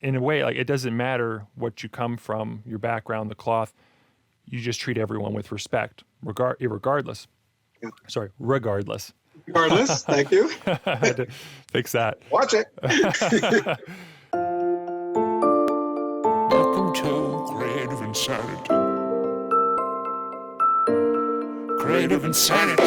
in a way, like it doesn't matter what you come from, your background, the cloth. You just treat everyone with respect, regardless. Yeah. Sorry, regardless. Regardless, thank you. I had to fix that. Watch it. Welcome to Creative Insanity. Creative Insanity.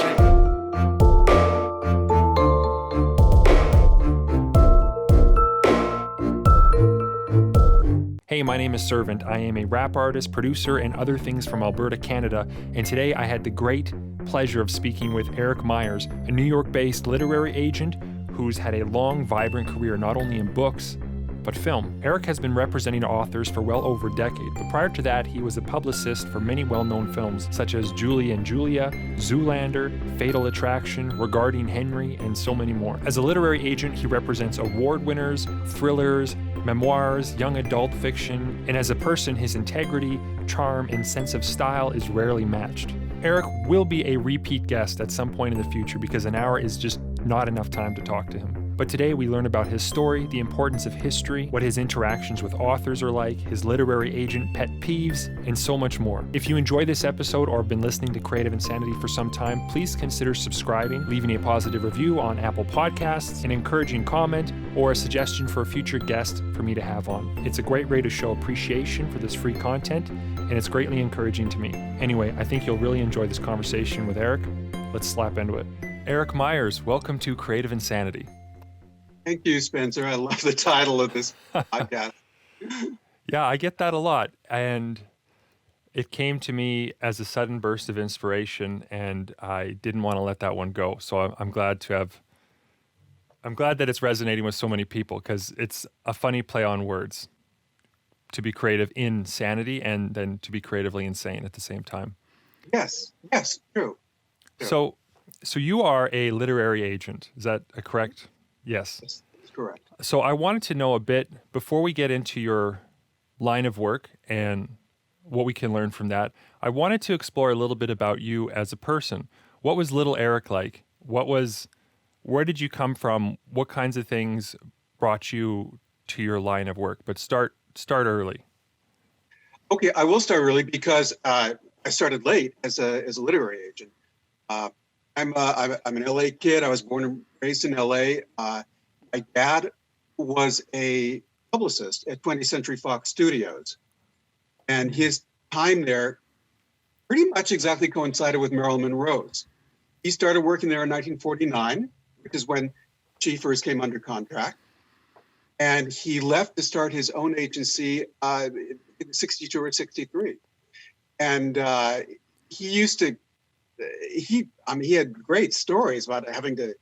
Hey, my name is Servant. I am a rap artist, producer, and other things from Alberta, Canada, and today I had the great pleasure of speaking with Eric Myers, a New York-based literary agent who's had a long, vibrant career not only in books, but film. Eric has been representing authors for well over a decade, but prior to that, he was a publicist for many well-known films, such as Julie and Julia, Zoolander, Fatal Attraction, Regarding Henry, and so many more. As a literary agent, he represents award winners, thrillers, memoirs, young adult fiction, and as a person, his integrity, charm, and sense of style is rarely matched. Eric will be a repeat guest at some point in the future because an hour is just not enough time to talk to him. But today we learn about his story, the importance of history, what his interactions with authors are like, his literary agent pet peeves, and so much more. If you enjoy this episode or have been listening to Creative Insanity for some time, please consider subscribing, leaving a positive review on Apple Podcasts, an encouraging comment, or a suggestion for a future guest for me to have on. It's a great way to show appreciation for this free content, and it's greatly encouraging to me. Anyway, I think you'll really enjoy this conversation with Eric. Let's slap into it. Eric Myers, welcome to Creative Insanity. Thank you, Spencer. I love the title of this podcast. Yeah, I get that a lot. And it came to me as a sudden burst of inspiration, and I didn't want to let that one go. So I'm glad that it's resonating with so many people because it's a funny play on words to be creative in sanity and then to be creatively insane at the same time. Yes, true. So you are a literary agent. Is that a correct? Yes. That's correct. So I wanted to know a bit, before we get into your line of work and what we can learn from that, I wanted to explore a little bit about you as a person. What was little Eric like? Where did you come from? What kinds of things brought you to your line of work? But start early. Okay, I will start early because I started late as a literary agent. I'm an LA kid. I was born and raised in LA. My dad was a publicist at 20th Century Fox Studios. And his time there pretty much exactly coincided with Marilyn Monroe's. He started working there in 1949, which is when she first came under contract. And he left to start his own agency in 62 or 63. And he had great stories about having to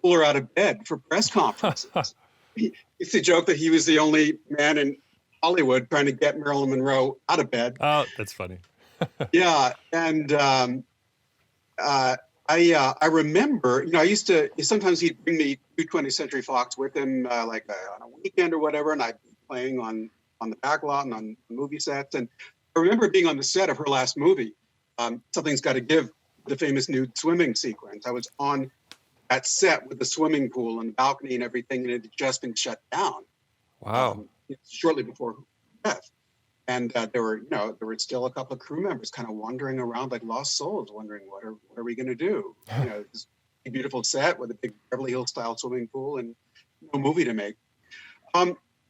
pull her out of bed for press conferences. He used to joke that he was the only man in Hollywood trying to get Marilyn Monroe out of bed. Oh, that's funny. Yeah, and I remember, sometimes he'd bring me to 20th Century Fox with him, on a weekend or whatever, and I'd be playing on the back lot and on movie sets. And I remember being on the set of her last movie, Something's Got to Give, the famous nude swimming sequence. I was on that set with the swimming pool and the balcony and everything, and it had just been shut down. Wow. Shortly before death. And there were still a couple of crew members kind of wandering around like lost souls, wondering what are we going to do? This beautiful set with a big Beverly Hills style swimming pool and no movie to make.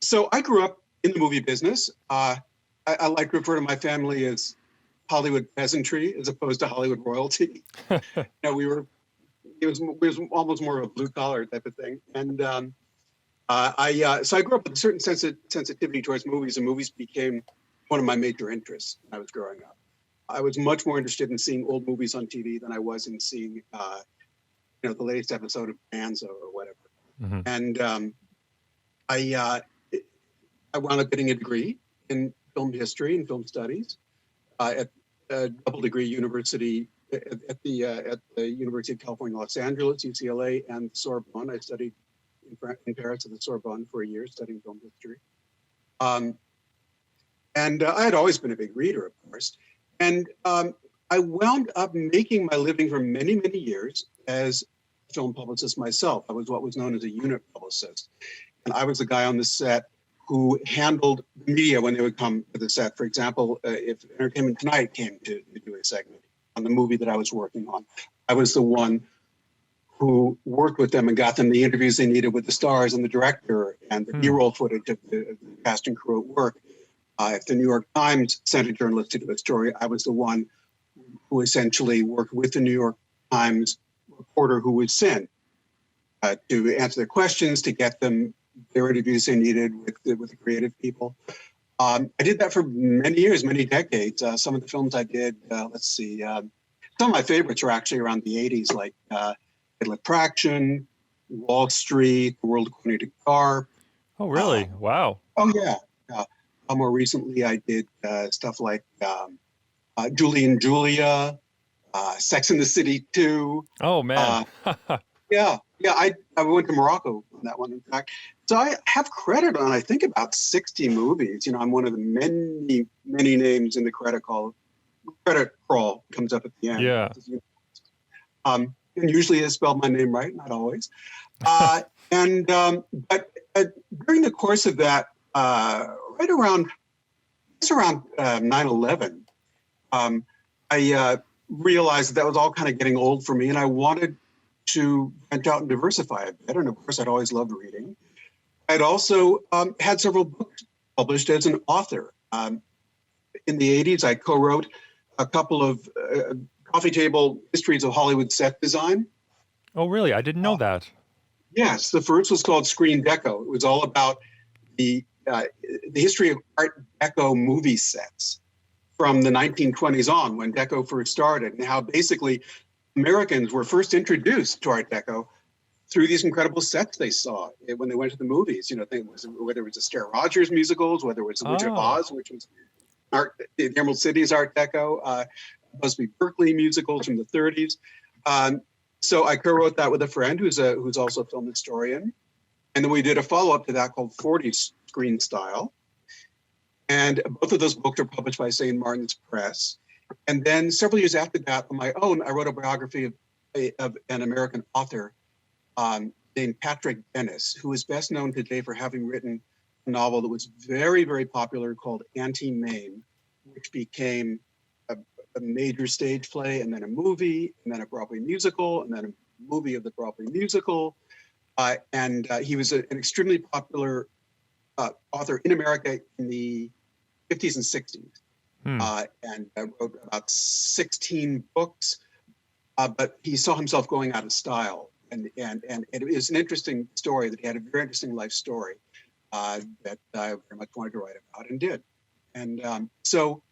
So I grew up in the movie business. I like to refer to my family as Hollywood peasantry as opposed to Hollywood royalty. It was almost more of a blue collar type of thing. And so I grew up with a certain sensitivity towards movies, and movies became one of my major interests when I was growing up. I was much more interested in seeing old movies on TV than I was in seeing, the latest episode of Bonanza or whatever. Mm-hmm. And I wound up getting a degree in film history and film studies at a double degree university at the University of California, Los Angeles, UCLA, and Sorbonne. I studied in Paris at the Sorbonne for a year, studying film history. And I had always been a big reader, of course. And I wound up making my living for many, many years as a film publicist myself. I was what was known as a unit publicist. And I was the guy on the set who handled the media when they would come to the set. For example, if Entertainment Tonight came to do a segment on the movie that I was working on, I was the one who worked with them and got them the interviews they needed with the stars and the director and the B-roll footage of the cast and crew at work. If the New York Times sent a journalist to do a story, I was the one who essentially worked with the New York Times reporter who would send to answer their questions, to get them their interviews they needed with the creative people. I did that for many years, many decades. Some of the films I did, some of my favorites are actually around the 80s, like Fatal Attraction, Wall Street, The World According to Garp. Oh, really? Wow. Oh, yeah. More recently, I did stuff like Julie and Julia, Sex and the City 2. Oh, man. Yeah. I went to Morocco on that one, in fact. So I have credit on, I think, about 60 movies. You know, I'm one of the many, many names in the credit crawl comes up at the end. Yeah. And usually I spelled my name right, not always. But during the course of that, right around 9/11, I realized that was all kind of getting old for me, and I wanted to branch out and diversify a bit. And of course, I'd always loved reading. I'd also had several books published as an author. In the 80s, I co-wrote a couple of coffee table histories of Hollywood set design. Oh, really? I didn't know that. Yes, the first was called Screen Deco. It was all about the history of Art Deco movie sets from the 1920s on, when Deco first started, and how basically Americans were first introduced to Art Deco through these incredible sets they saw when they went to the movies. You know, whether it was the Stair Rogers musicals, whether it was The Wizard of Oz, which was the Emerald City's Art Deco, Busby Berkeley musicals from the 30s. So I co-wrote that with a friend who's also a film historian. And then we did a follow-up to that called 40s Screen Style. And both of those books are published by St. Martin's Press. And then several years after that, on my own, I wrote a biography of an American author named Patrick Dennis, who is best known today for having written a novel that was very, very popular called Anti-Mame, which became a major stage play, and then a movie, and then a Broadway musical, and then a movie of the Broadway musical. And he was an extremely popular author in America in the 50s and 60s. And wrote about 16 books, but he saw himself going out of style. And it is an interesting story, that he had a very interesting life story that I very much wanted to write about, and did. And so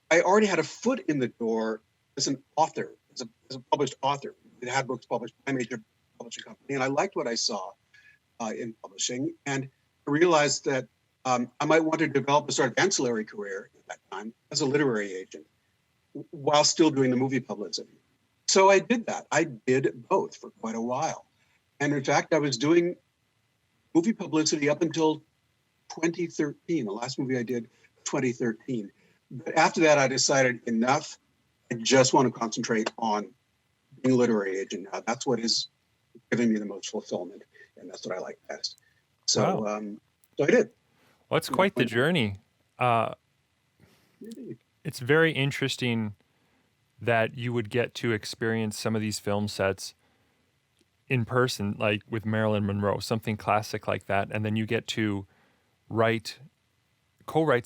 I already had a foot in the door as an author, as a published author. It had books published by a major publishing company, and I liked what I saw in publishing. And I realized that I might want to develop a sort of ancillary career at that time as a literary agent while still doing the movie publicity. So I did that. I did both for quite a while. And in fact, I was doing movie publicity up until 2013. The last movie I did, 2013. But after that, I decided enough. I just want to concentrate on being a literary agent now. That's what is giving me the most fulfillment, and that's what I like best. So, so I did. Well, it's quite the journey. It's very interesting that you would get to experience some of these film sets in person, like with Marilyn Monroe, something classic like that, and then you get to co-write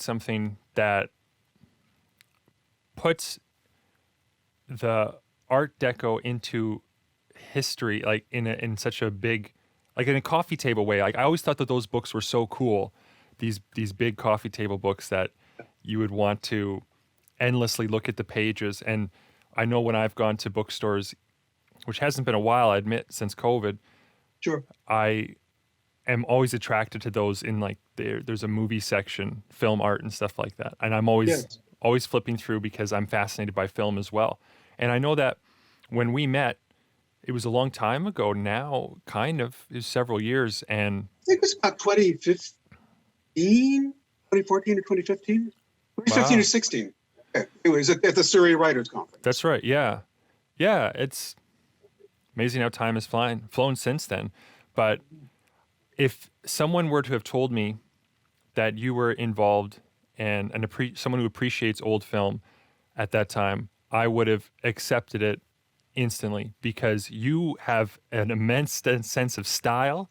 something that puts the Art Deco into history, like in such a big, like in a coffee table way. Like I always thought that those books were so cool, these big coffee table books that you would want to endlessly look at the pages. And I know when I've gone to bookstores, which hasn't been a while, I admit, since COVID, Sure. I am always attracted to those in like there's a movie section, film art and stuff like that. And I'm always flipping through because I'm fascinated by film as well. And I know that when we met, it was a long time ago now, kind of, it was several years. And I think it was about 2014 or 2015. 2015 or 16. Okay. It was at the Surrey Writers Conference. That's right. Yeah. Yeah. It's amazing how time has flown since then. But if someone were to have told me that you were involved and someone who appreciates old film at that time, I would have accepted it instantly because you have an immense sense of style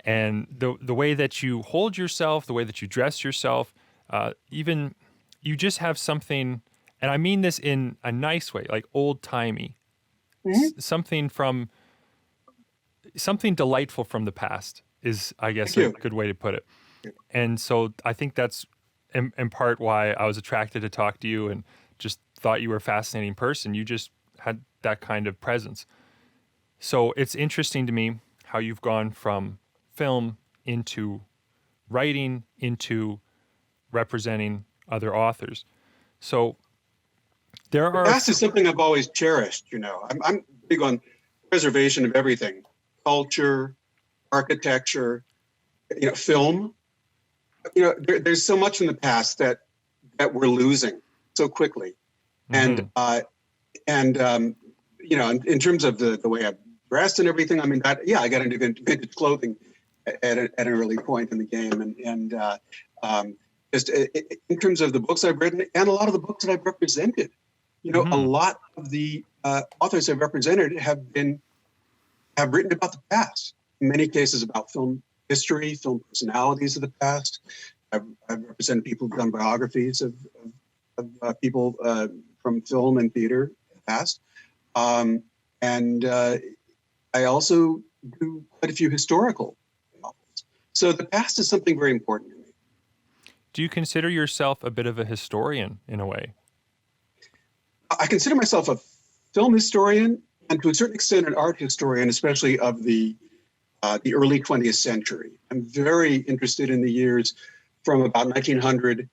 and the way that you hold yourself, the way that you dress yourself, even you just have something, and I mean this in a nice way, like old-timey, something delightful from the past is, I guess, a good way to put it. And so I think that's in part why I was attracted to talk to you and just thought you were a fascinating person. You just had that kind of presence. So it's interesting to me how you've gone from film into writing into representing other authors. So there are... Past is something I've always cherished, you know. I'm big on preservation of everything. Culture, architecture, you know, film. You know, there's so much in the past that we're losing so quickly. And you know, in terms of the way I've dressed and everything, I mean, I got into vintage clothing at an early point in the game, and just in terms of the books I've written and a lot of the books that I've represented, you know, a lot of the authors I've represented have written about the past. In many cases, about film history, film personalities of the past. I've represented people who've done biographies of people from film and theater in the past. And I also do quite a few historical novels. So the past is something very important to me. Do you consider yourself a bit of a historian in a way? I consider myself a film historian and to a certain extent an art historian, especially of the early 20th century. I'm very interested in the years from about 1900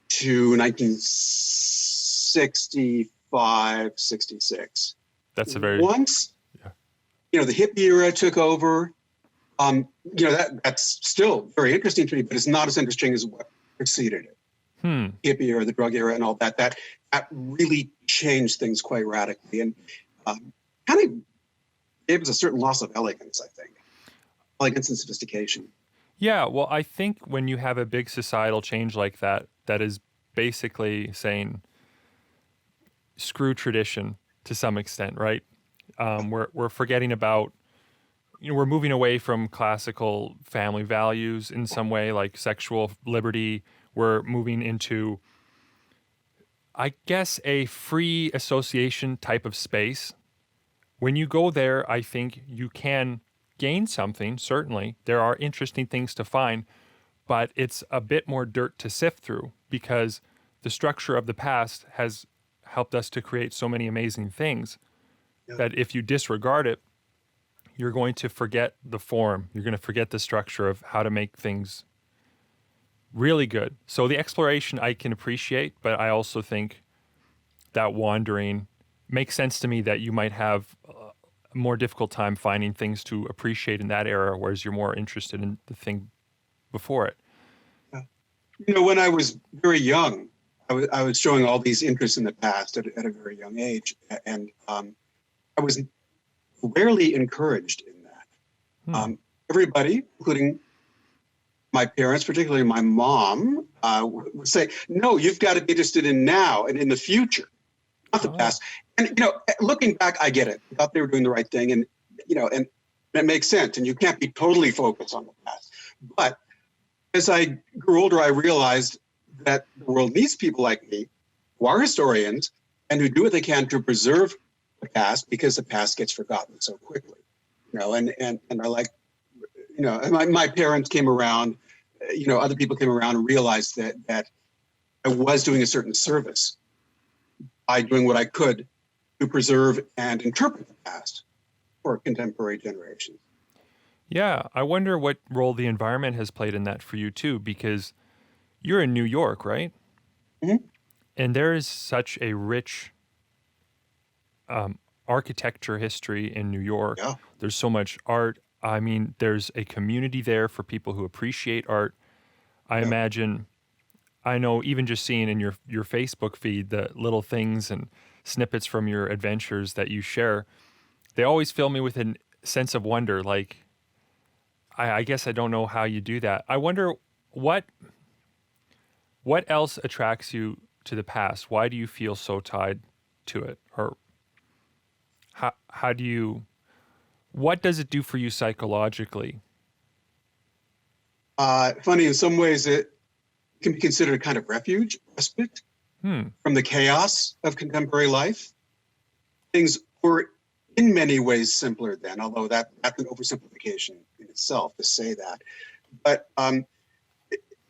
to 1965, 66. That's a very... Once, you know, the hippie era took over, you know, that's still very interesting to me, but it's not as interesting as what preceded it. Hippie era, the drug era and all that. That really changed things quite radically and kind of gave us a certain loss of elegance, I think. Elegance and sophistication. Yeah, well, I think when you have a big societal change like that, that is basically saying screw tradition to some extent, right? We're forgetting about, you know, we're moving away from classical family values in some way, like sexual liberty. We're moving into, I guess, a free association type of space. When you go there, I think you can gain something, certainly. There are interesting things to find, but it's a bit more dirt to sift through because the structure of the past has helped us to create so many amazing things that if you disregard it, you're going to forget the form. You're going to forget the structure of how to make things really good. So the exploration I can appreciate, but I also think that wandering makes sense to me that you might have a more difficult time finding things to appreciate in that era, whereas you're more interested in the thing before it. You know, when I was very young, I was showing all these interests in the past at a very young age, and I was rarely encouraged in that. Everybody, including my parents, particularly my mom, would say, no, you've got to be interested in now and in the future, not the past. And, you know, looking back, I get it. I thought they were doing the right thing. And, you know, and it makes sense. And you can't be totally focused on the past. But as I grew older, I realized that the world needs people like me who are historians and who do what they can to preserve the past because the past gets forgotten so quickly. You know, and I like, you know, my parents came around, you know, other people came around and realized that I was doing a certain service by doing what I could to preserve and interpret the past for contemporary generations. Yeah, I wonder what role the environment has played in that for you too, because you're in New York, right? And there is such a rich architecture history in New York. Yeah. There's so much art. I mean, there's a community there for people who appreciate art. I imagine, I know even just seeing in your Facebook feed the little things and snippets from your adventures that you share, they always fill me with a sense of wonder. Like, I guess I don't know how you do that. I wonder what What else attracts you to the past? Why do you feel so tied to it? Or how do you, what does it do for you psychologically? Funny, in some ways, it can be considered a kind of refuge, respite from the chaos of contemporary life. Things were in many ways simpler then, although that's an oversimplification in itself to say that. But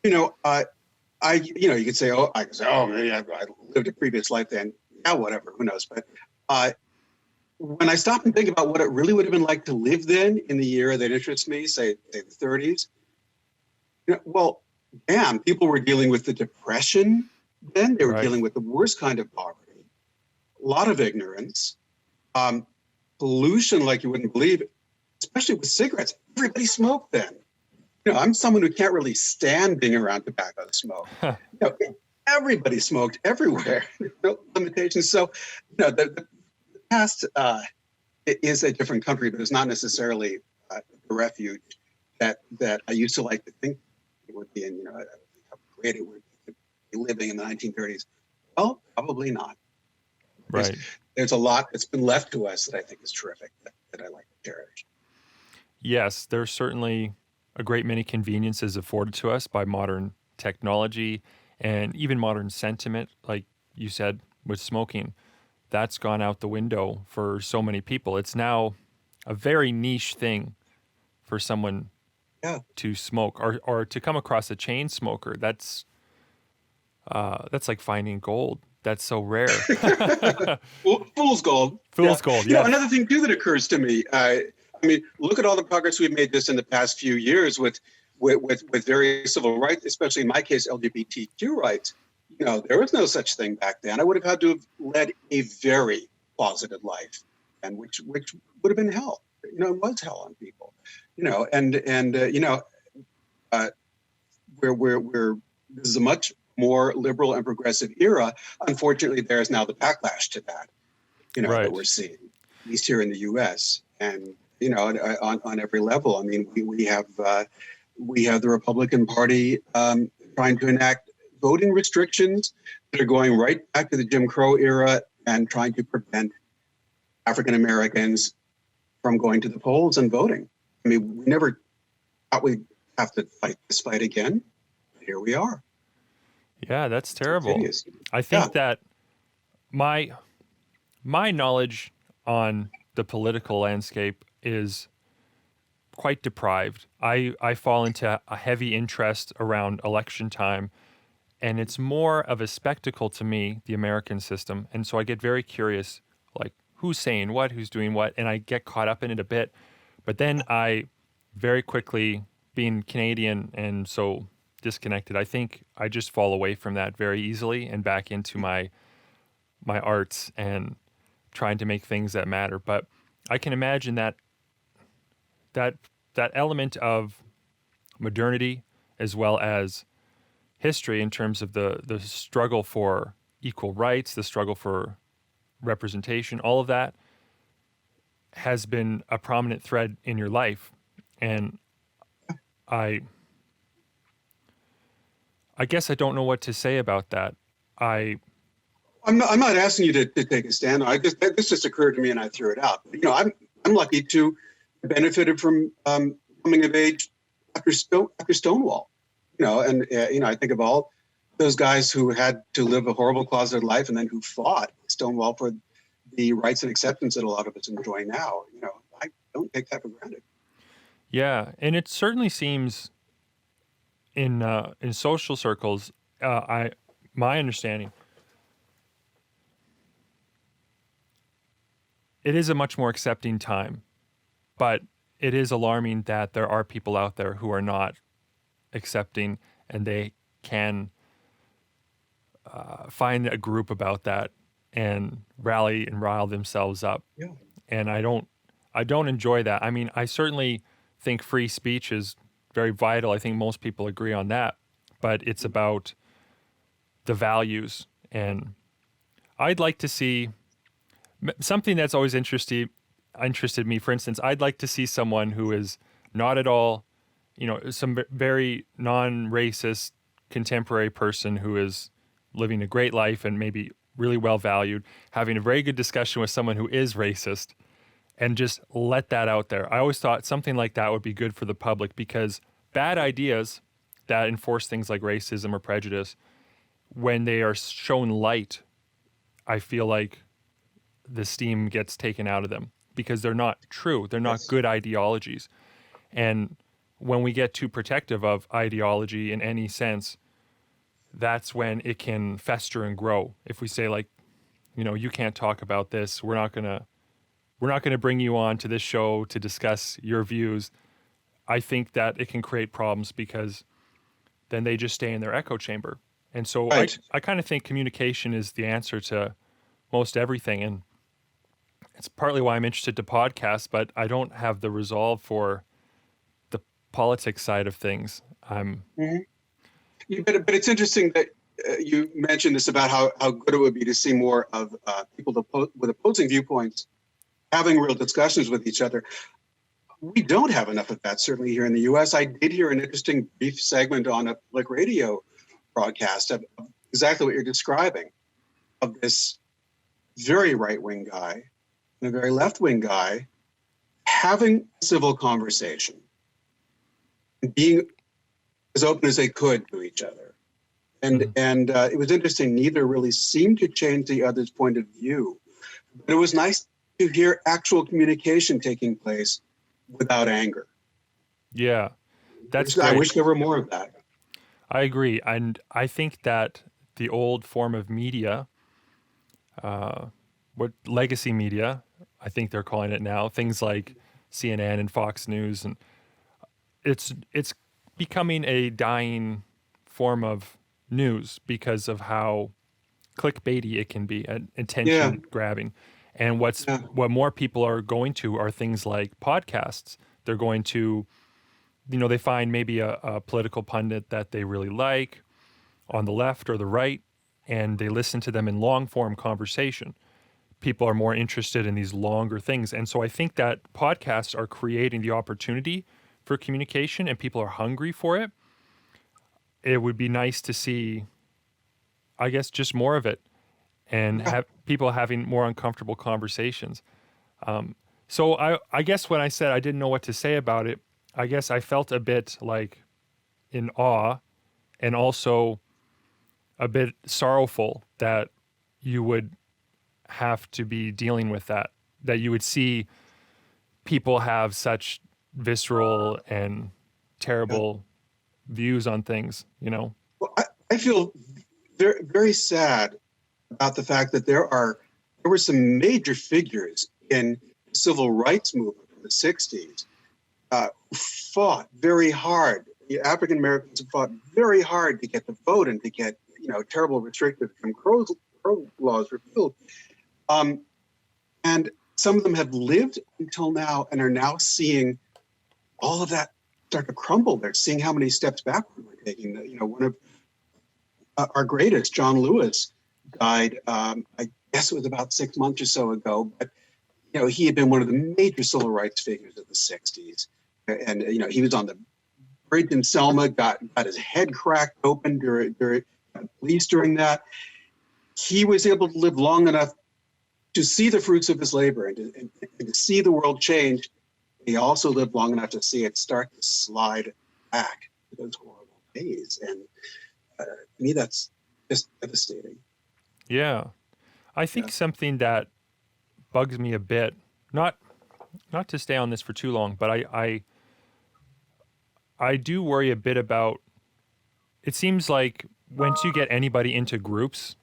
you could say, maybe I lived a previous life then. Yeah, whatever, who knows? But when I stop and think about what it really would have been like to live then in the era that interests me, say the 30s, well, damn, people were dealing with the Depression then. They were dealing with the worst kind of poverty, a lot of ignorance, pollution like you wouldn't believe, especially with cigarettes. Everybody smoked then. I'm someone who can't really stand being around tobacco smoke. Everybody smoked everywhere, no limitations. So, the past is a different country, but it's not necessarily the refuge that I used to like to think it would be in. How great it would be living in the 1930s. Well, probably not. Right. There's a lot that's been left to us that I think is terrific, that I like to cherish. Yes, there's certainly a great many conveniences afforded to us by modern technology and even modern sentiment, like you said, with smoking. That's gone out the window for so many people. It's now a very niche thing for someone to smoke or to come across a chain smoker. That's like finding gold. That's so rare. Fool's gold. Fool's gold, yeah. Another thing, too, that occurs to me, look at all the progress we've made in the past few years with various civil rights, especially in my case, LGBTQ rights. There was no such thing back then. I would have had to have led a very closeted life, and which would have been hell. It was hell on people. We're this is a much more liberal and progressive era. Unfortunately, there is now the backlash to that. That we're seeing, at least here in the U.S. and on every level. I mean, we have the Republican Party trying to enact voting restrictions that are going right back to the Jim Crow era and trying to prevent African Americans from going to the polls and voting. I mean, we never thought we'd have to fight this fight again. Here we are. Yeah, that's terrible. I think that my knowledge on the political landscape is quite deprived. I fall into a heavy interest around election time, and it's more of a spectacle to me, the American system. And so I get very curious, like who's saying what, who's doing what, and I get caught up in it a bit. But then I very quickly, being Canadian and so disconnected, I think I just fall away from that very easily and back into my arts and trying to make things that matter. But I can imagine that element of modernity as well as history in terms of the struggle for equal rights, the struggle for representation, all of that has been a prominent thread in your life. And I guess I don't know what to say about that. I'm not asking you to take a stand. This just occurred to me and I threw it out. I'm lucky to have benefited from coming of age after Stonewall. I think of all those guys who had to live a horrible closeted life and then who fought Stonewall for the rights and acceptance that a lot of us enjoy now. I don't take that for granted. Yeah, and it certainly seems in social circles, my understanding, it is a much more accepting time, but it is alarming that there are people out there who are not accepting, and they can find a group about that and rally and rile themselves up. Yeah. And I don't enjoy that. I mean, I certainly think free speech is very vital. I think most people agree on that, but it's about the values. And I'd like to see something that's always interested me. For instance, I'd like to see someone who is not at all, some very non-racist, contemporary person who is living a great life and maybe really well valued, having a very good discussion with someone who is racist, and just let that out there. I always thought something like that would be good for the public, because bad ideas that enforce things like racism or prejudice, when they are shown light, I feel like the steam gets taken out of them because they're not true. They're not good ideologies. And when we get too protective of ideology in any sense, that's when it can fester and grow. If we say, like, you can't talk about this, we're not gonna bring you on to this show to discuss your views, I think that it can create problems because then they just stay in their echo chamber. And so Right. I kind of think communication is the answer to most everything. And it's partly why I'm interested to podcasts, but I don't have the resolve for the politics side of things. Mhm. Yeah, but it's interesting that you mentioned this about how good it would be to see more of people with opposing viewpoints having real discussions with each other. We don't have enough of that, certainly here in the U.S. I did hear an interesting brief segment on a public radio broadcast of exactly what you're describing, of this very right-wing guy and a very left-wing guy having a civil conversation and being as open as they could to each other. And it was interesting, neither really seemed to change the other's point of view. But it was nice to hear actual communication taking place without anger. Yeah, that's I great. wish there were more of that. I agree. And I think that the old form of media, what legacy media, I think they're calling it now, things like CNN and Fox News, and it's becoming a dying form of news because of how clickbaity it can be and attention grabbing. And what more people are going to are things like podcasts. They're going to, they find maybe a political pundit that they really like on the left or the right, and they listen to them in long form conversation. People are more interested in these longer things. And so I think that podcasts are creating the opportunity for communication, and people are hungry for it. It would be nice to see, I guess, just more of it, and have people having more uncomfortable conversations. So I guess when I said I didn't know what to say about it, I guess I felt a bit like in awe and also a bit sorrowful that you would have to be dealing with that you would see people have such visceral and terrible views on things, Well, I feel very, very sad about the fact that there were some major figures in the civil rights movement in the 60s who fought very hard. The African Americans fought very hard to get the vote and to get terrible restrictive Jim Crow laws repealed. And some of them have lived until now and are now seeing all of that start to crumble. They're seeing how many steps backward we're taking. One of our greatest, John Lewis, died, I guess it was about 6 months or so ago, but he had been one of the major civil rights figures of the 60s. And he was on the bridge in Selma, got his head cracked open during police during that. He was able to live long enough to see the fruits of his labor and to see the world change. He also lived long enough to see it start to slide back to those horrible days. And to me, that's just devastating. Yeah. I think something that bugs me a bit, not to stay on this for too long, but I do worry a bit about, it seems like once you get anybody into groups,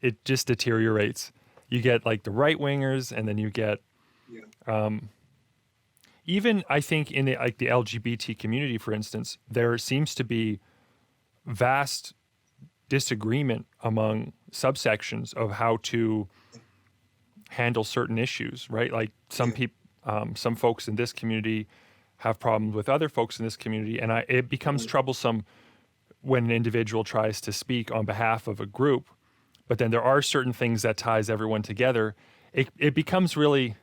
it just deteriorates. You get like the right wingers, and then you get, even I think in the LGBT community, for instance, there seems to be vast disagreement among subsections of how to handle certain issues, right? Like some people, some folks in this community have problems with other folks in this community, and it becomes troublesome when an individual tries to speak on behalf of a group, but then there are certain things that ties everyone together. It becomes really,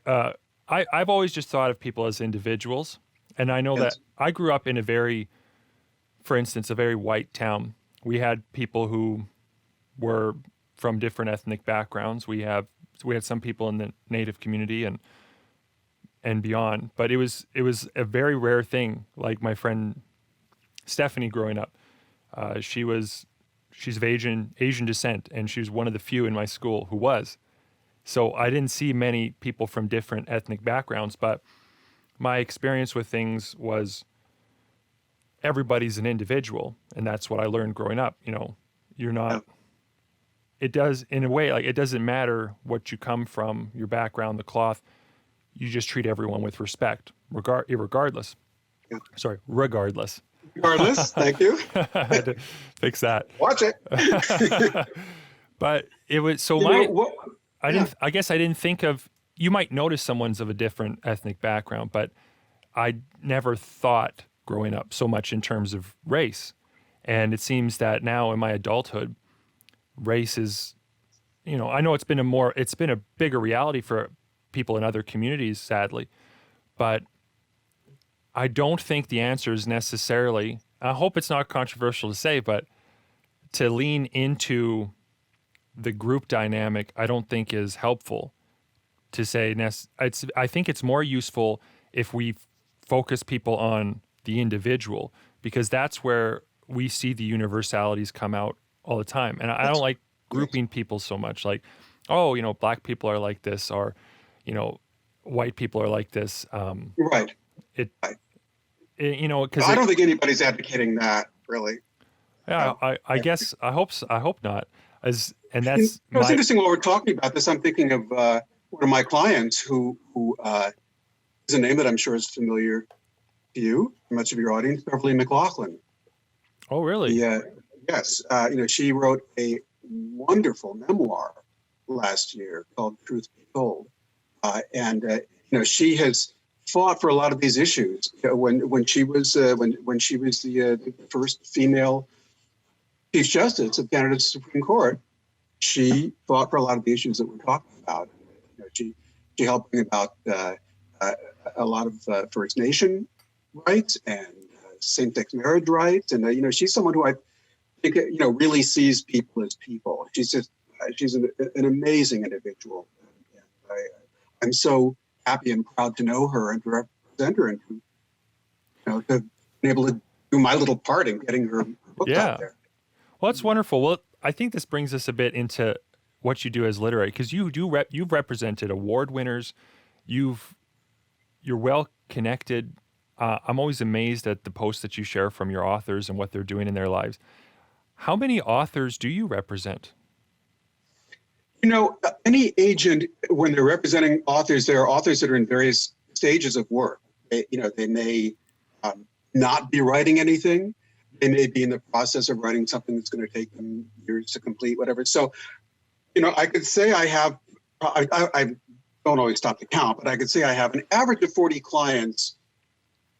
I've always just thought of people as individuals, and I know that I grew up in a very for instance, a very white town. We had people who were from different ethnic backgrounds. We had some people in the Native community and beyond, but it was a very rare thing. Like my friend Stephanie growing up, she's of Asian descent, and she was one of the few in my school who was. So I didn't see many people from different ethnic backgrounds, but my experience with things was everybody's an individual, and that's what I learned growing up. You know, you're not. It does, in a way, like it doesn't matter what you come from, your background, the cloth. You just treat everyone with respect, regardless. Yeah. Sorry, regardless. Regardless, thank you. I had to fix that. Watch it. But it was so I guess I didn't think of. You might notice someone's of a different ethnic background, but I never thought growing up so much in terms of race. And it seems that now in my adulthood, race is, you know, I know it's been a bigger reality for people in other communities, sadly, but I don't think the answer is necessarily, I hope it's not controversial to say, but to lean into the group dynamic, I don't think is helpful to say. I think it's more useful if we focus people on the individual, because that's where we see the universalities come out all the time. And I don't like grouping people so much, like, oh, you know, black people are like this, or, you know, white people are like this. Right. You know, because I don't think anybody's advocating that, really. Yeah, I guess I hope not. It's interesting while we're talking about this. I'm thinking of one of my clients who is a name that I'm sure is familiar to you, much of your audience, Beverly McLaughlin. Oh, really? Yeah. Yes. You know, she wrote a wonderful memoir last year called Truth Be Told, and you know, she has fought for a lot of these issues. You know, when she was the first female Chief Justice of Canada's Supreme Court, she fought for a lot of the issues that we're talking about. You know, she helped bring about a lot of First Nation rights and same-sex marriage rights, and you know, she's someone who I think, you know, really sees people as people. She's an amazing individual. And I'm so happy and proud to know her and to represent her, and to, you know, to be able to do my little part in getting her book out there. Well, that's wonderful. Well, I think this brings us a bit into what you do as literary, because you've represented award winners. You're well connected. I'm always amazed at the posts that you share from your authors and what they're doing in their lives. How many authors do you represent? You know, any agent, when they're representing authors, there are authors that are in various stages of work. They may not be writing anything. They may be in the process of writing something that's going to take them years to complete, whatever. So, you know, I could say I don't always stop to count, but I could say I have an average of 40 clients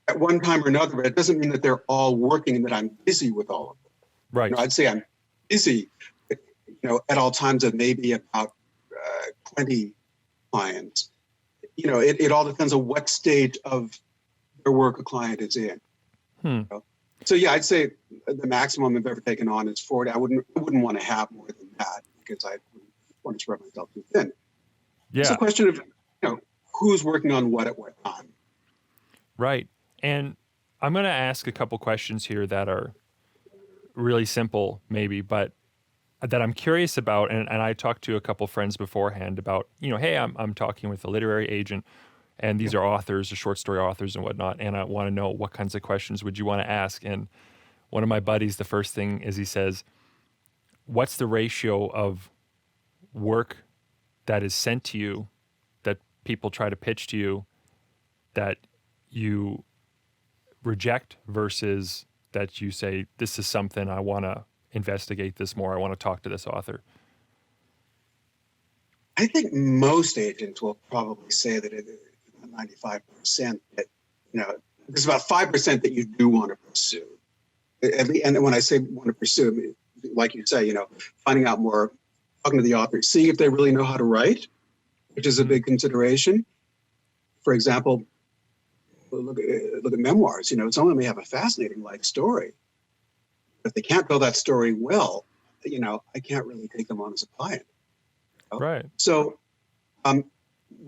at one time or another, but it doesn't mean that they're all working and that I'm busy with all of them. Right. You know, I'd say I'm busy, you know, at all times of maybe about 20 clients. You know, it all depends on what stage of their work a client is in. You know? So yeah, I'd say the maximum I've ever taken on is 40. I wouldn't want to have more than that, because I wouldn't want to spread myself too thin. Yeah. It's a question of, you know, who's working on what at what time. Right. And I'm going to ask a couple questions here that are really simple, maybe, but that I'm curious about. And I talked to a couple friends beforehand about, you know, hey, I'm talking with a literary agent, and these are authors, or short story authors and whatnot, and I want to know what kinds of questions would you want to ask. And one of my buddies, the first thing is he says, what's the ratio of work that is sent to you, that people try to pitch to you, that you reject, versus that you say, this is something I want to investigate this more, I want to talk to this author? I think most agents will probably say that it is 95% that, you know, there's about 5% that you do want to pursue. And when I say want to pursue, like you say, you know, finding out more, talking to the author, seeing if they really know how to write, which is a big consideration. For example, look at memoirs. You know, some of them may have a fascinating life story, If they can't tell that story well, I can't really take them on as a client. Right. So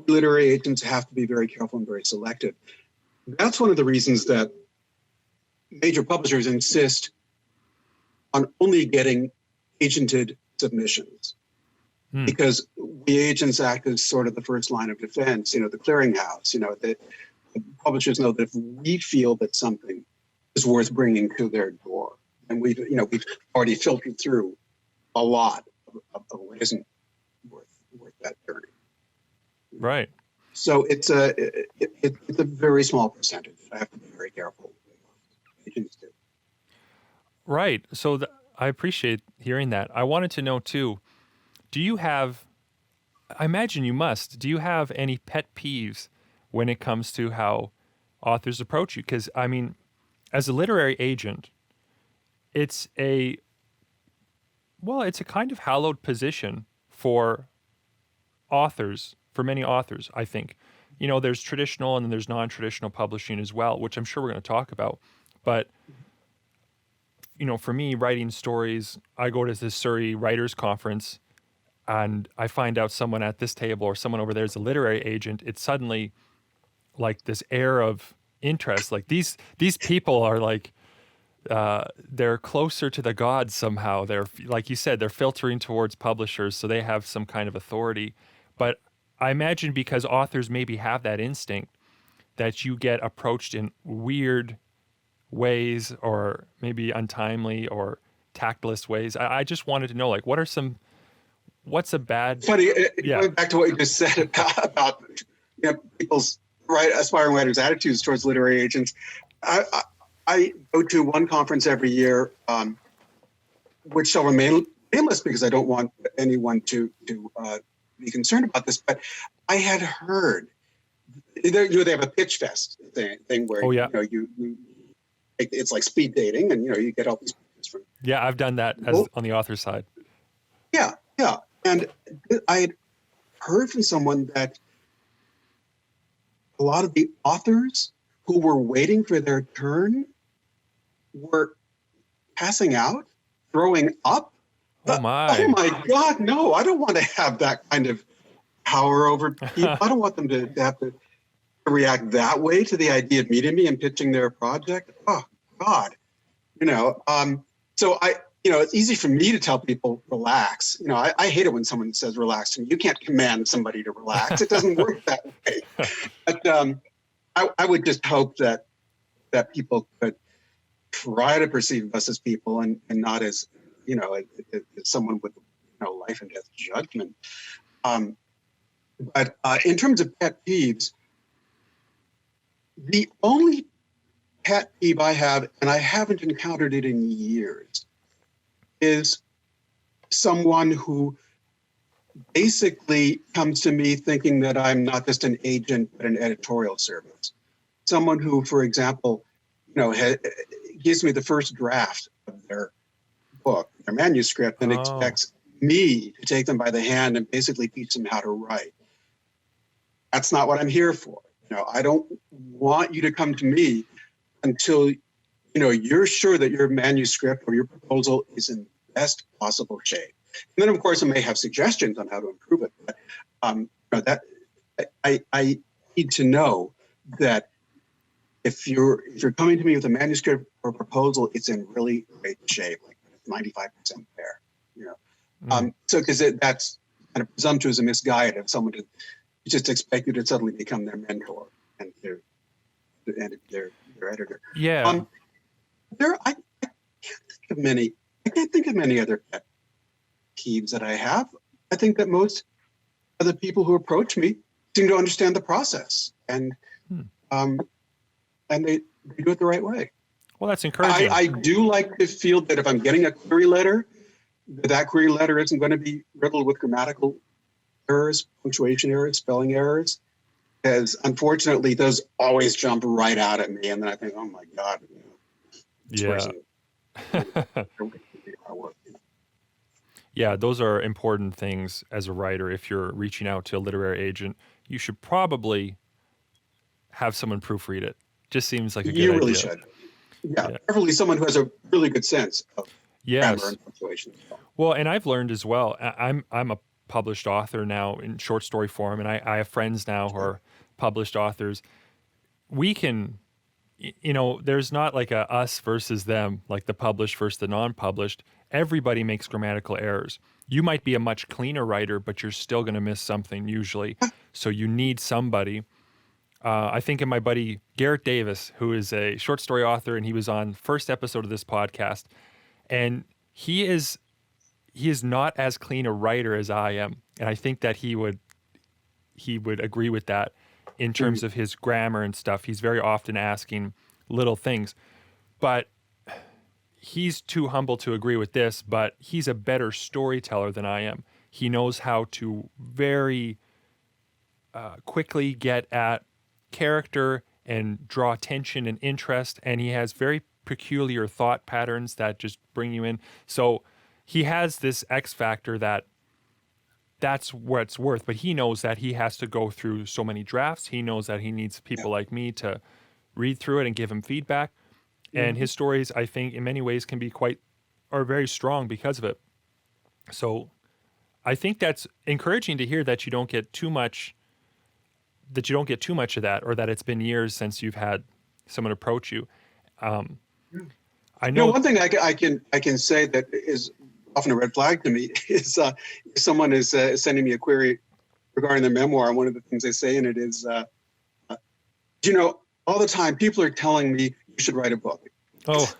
literary agents have to be very careful and very selective. That's one of the reasons that major publishers insist on only getting agented submissions, because we agents act as sort of the first line of defense, the clearinghouse. The publishers know that if we feel that something is worth bringing to their door, and we've already filtered through a lot of what isn't worth that journey. Right. So it's a very small percentage. I have to be very careful. Agents do. Right. So I appreciate hearing that. I wanted to know too, I imagine you must, do you have any pet peeves when it comes to how authors approach you? Because, I mean, as a literary agent, it's a kind of hallowed position for many authors, I think. There's traditional and then there's non-traditional publishing as well, which I'm sure we're going to talk about. But, for me, writing stories, I go to this Surrey Writers Conference and I find out someone at this table or someone over there is a literary agent. It's suddenly like this air of interest. Like these people are like, they're closer to the gods somehow. They're, like you said, they're filtering towards publishers, so they have some kind of authority. But I imagine because authors maybe have that instinct that you get approached in weird ways or maybe untimely or tactless ways. I just wanted to know, like, what's a bad... Funny, going back to what you just said about people's aspiring writers' attitudes towards literary agents. I go to one conference every year, which shall remain nameless because I don't want anyone to be concerned about this. But I had heard they have a pitch fest thing where it's like speed dating, and you get all these pitches from. Yeah, I've done that on the author side. Yeah, and I had heard from someone that a lot of the authors who were waiting for their turn were passing out, throwing up. Oh my God, no, I don't want to have that kind of power over people. I don't want them to have to react that way to the idea of meeting me and pitching their project. Oh God, so it's easy for me to tell people relax. I hate it when someone says relax to me. You can't command somebody to relax. It doesn't work that way. But I would just hope that people could try to perceive us as people and not as as someone with life and death judgment. But in terms of pet peeves, the only pet peeve I have, and I haven't encountered it in years, is someone who basically comes to me thinking that I'm not just an agent, but an editorial service. Someone who, for example, gives me the first draft of their book, their manuscript, and expects me to take them by the hand and basically teach them how to write. That's not what I'm here for. I don't want you to come to me until you're sure that your manuscript or your proposal is in the best possible shape. And then, of course, I may have suggestions on how to improve it. But that I need to know that if you're coming to me with a manuscript or proposal, it's in really great shape, like 95% there. So because that's kind of presumptuous and misguided of someone to just expect you to suddenly become their mentor and their editor. Yeah. I can't think of many other pet peeves that I have. I think that most of the people who approach me seem to understand the process and they do it the right way. Well, that's encouraging. I do like to feel that if I'm getting a query letter, that query letter isn't going to be riddled with grammatical errors, punctuation errors, spelling errors, because unfortunately those always jump right out at me, and then I think, oh my God, Yeah, those are important things as a writer. If you're reaching out to a literary agent, you should probably have someone proofread it. Just seems like a good idea. You really should. Yeah, Yeah. preferably someone who has a really good sense of grammar Yes. and punctuation. Well, and I've learned as well. I'm a published author now in short story form, and I have friends now who are published authors. We can, there's not like a us versus them, like the published versus the non-published. Everybody makes grammatical errors. You might be a much cleaner writer, but you're still going to miss something usually. So you need somebody. I think of my buddy Garrett Davis, who is a short story author, and he was on first episode of this podcast, and he is not as clean a writer as I am, and I think that he would agree with that in terms of his grammar and stuff. He's very often asking little things, but he's too humble to agree with this, but he's a better storyteller than I am. He knows how to very quickly get at character and draw attention and interest, and he has very peculiar thought patterns that just bring you in. So he has this X factor that's what it's worth, but he knows that he has to go through so many drafts. He knows that he needs people like me to read through it and give him feedback. And his stories, I think, in many ways are very strong because of it. So I think that's encouraging to hear that you don't get too much of that, or that it's been years since you've had someone approach you. I know one thing I can say that is often a red flag to me is if someone is sending me a query regarding their memoir, and one of the things they say in it is, all the time people are telling me you should write a book. Oh.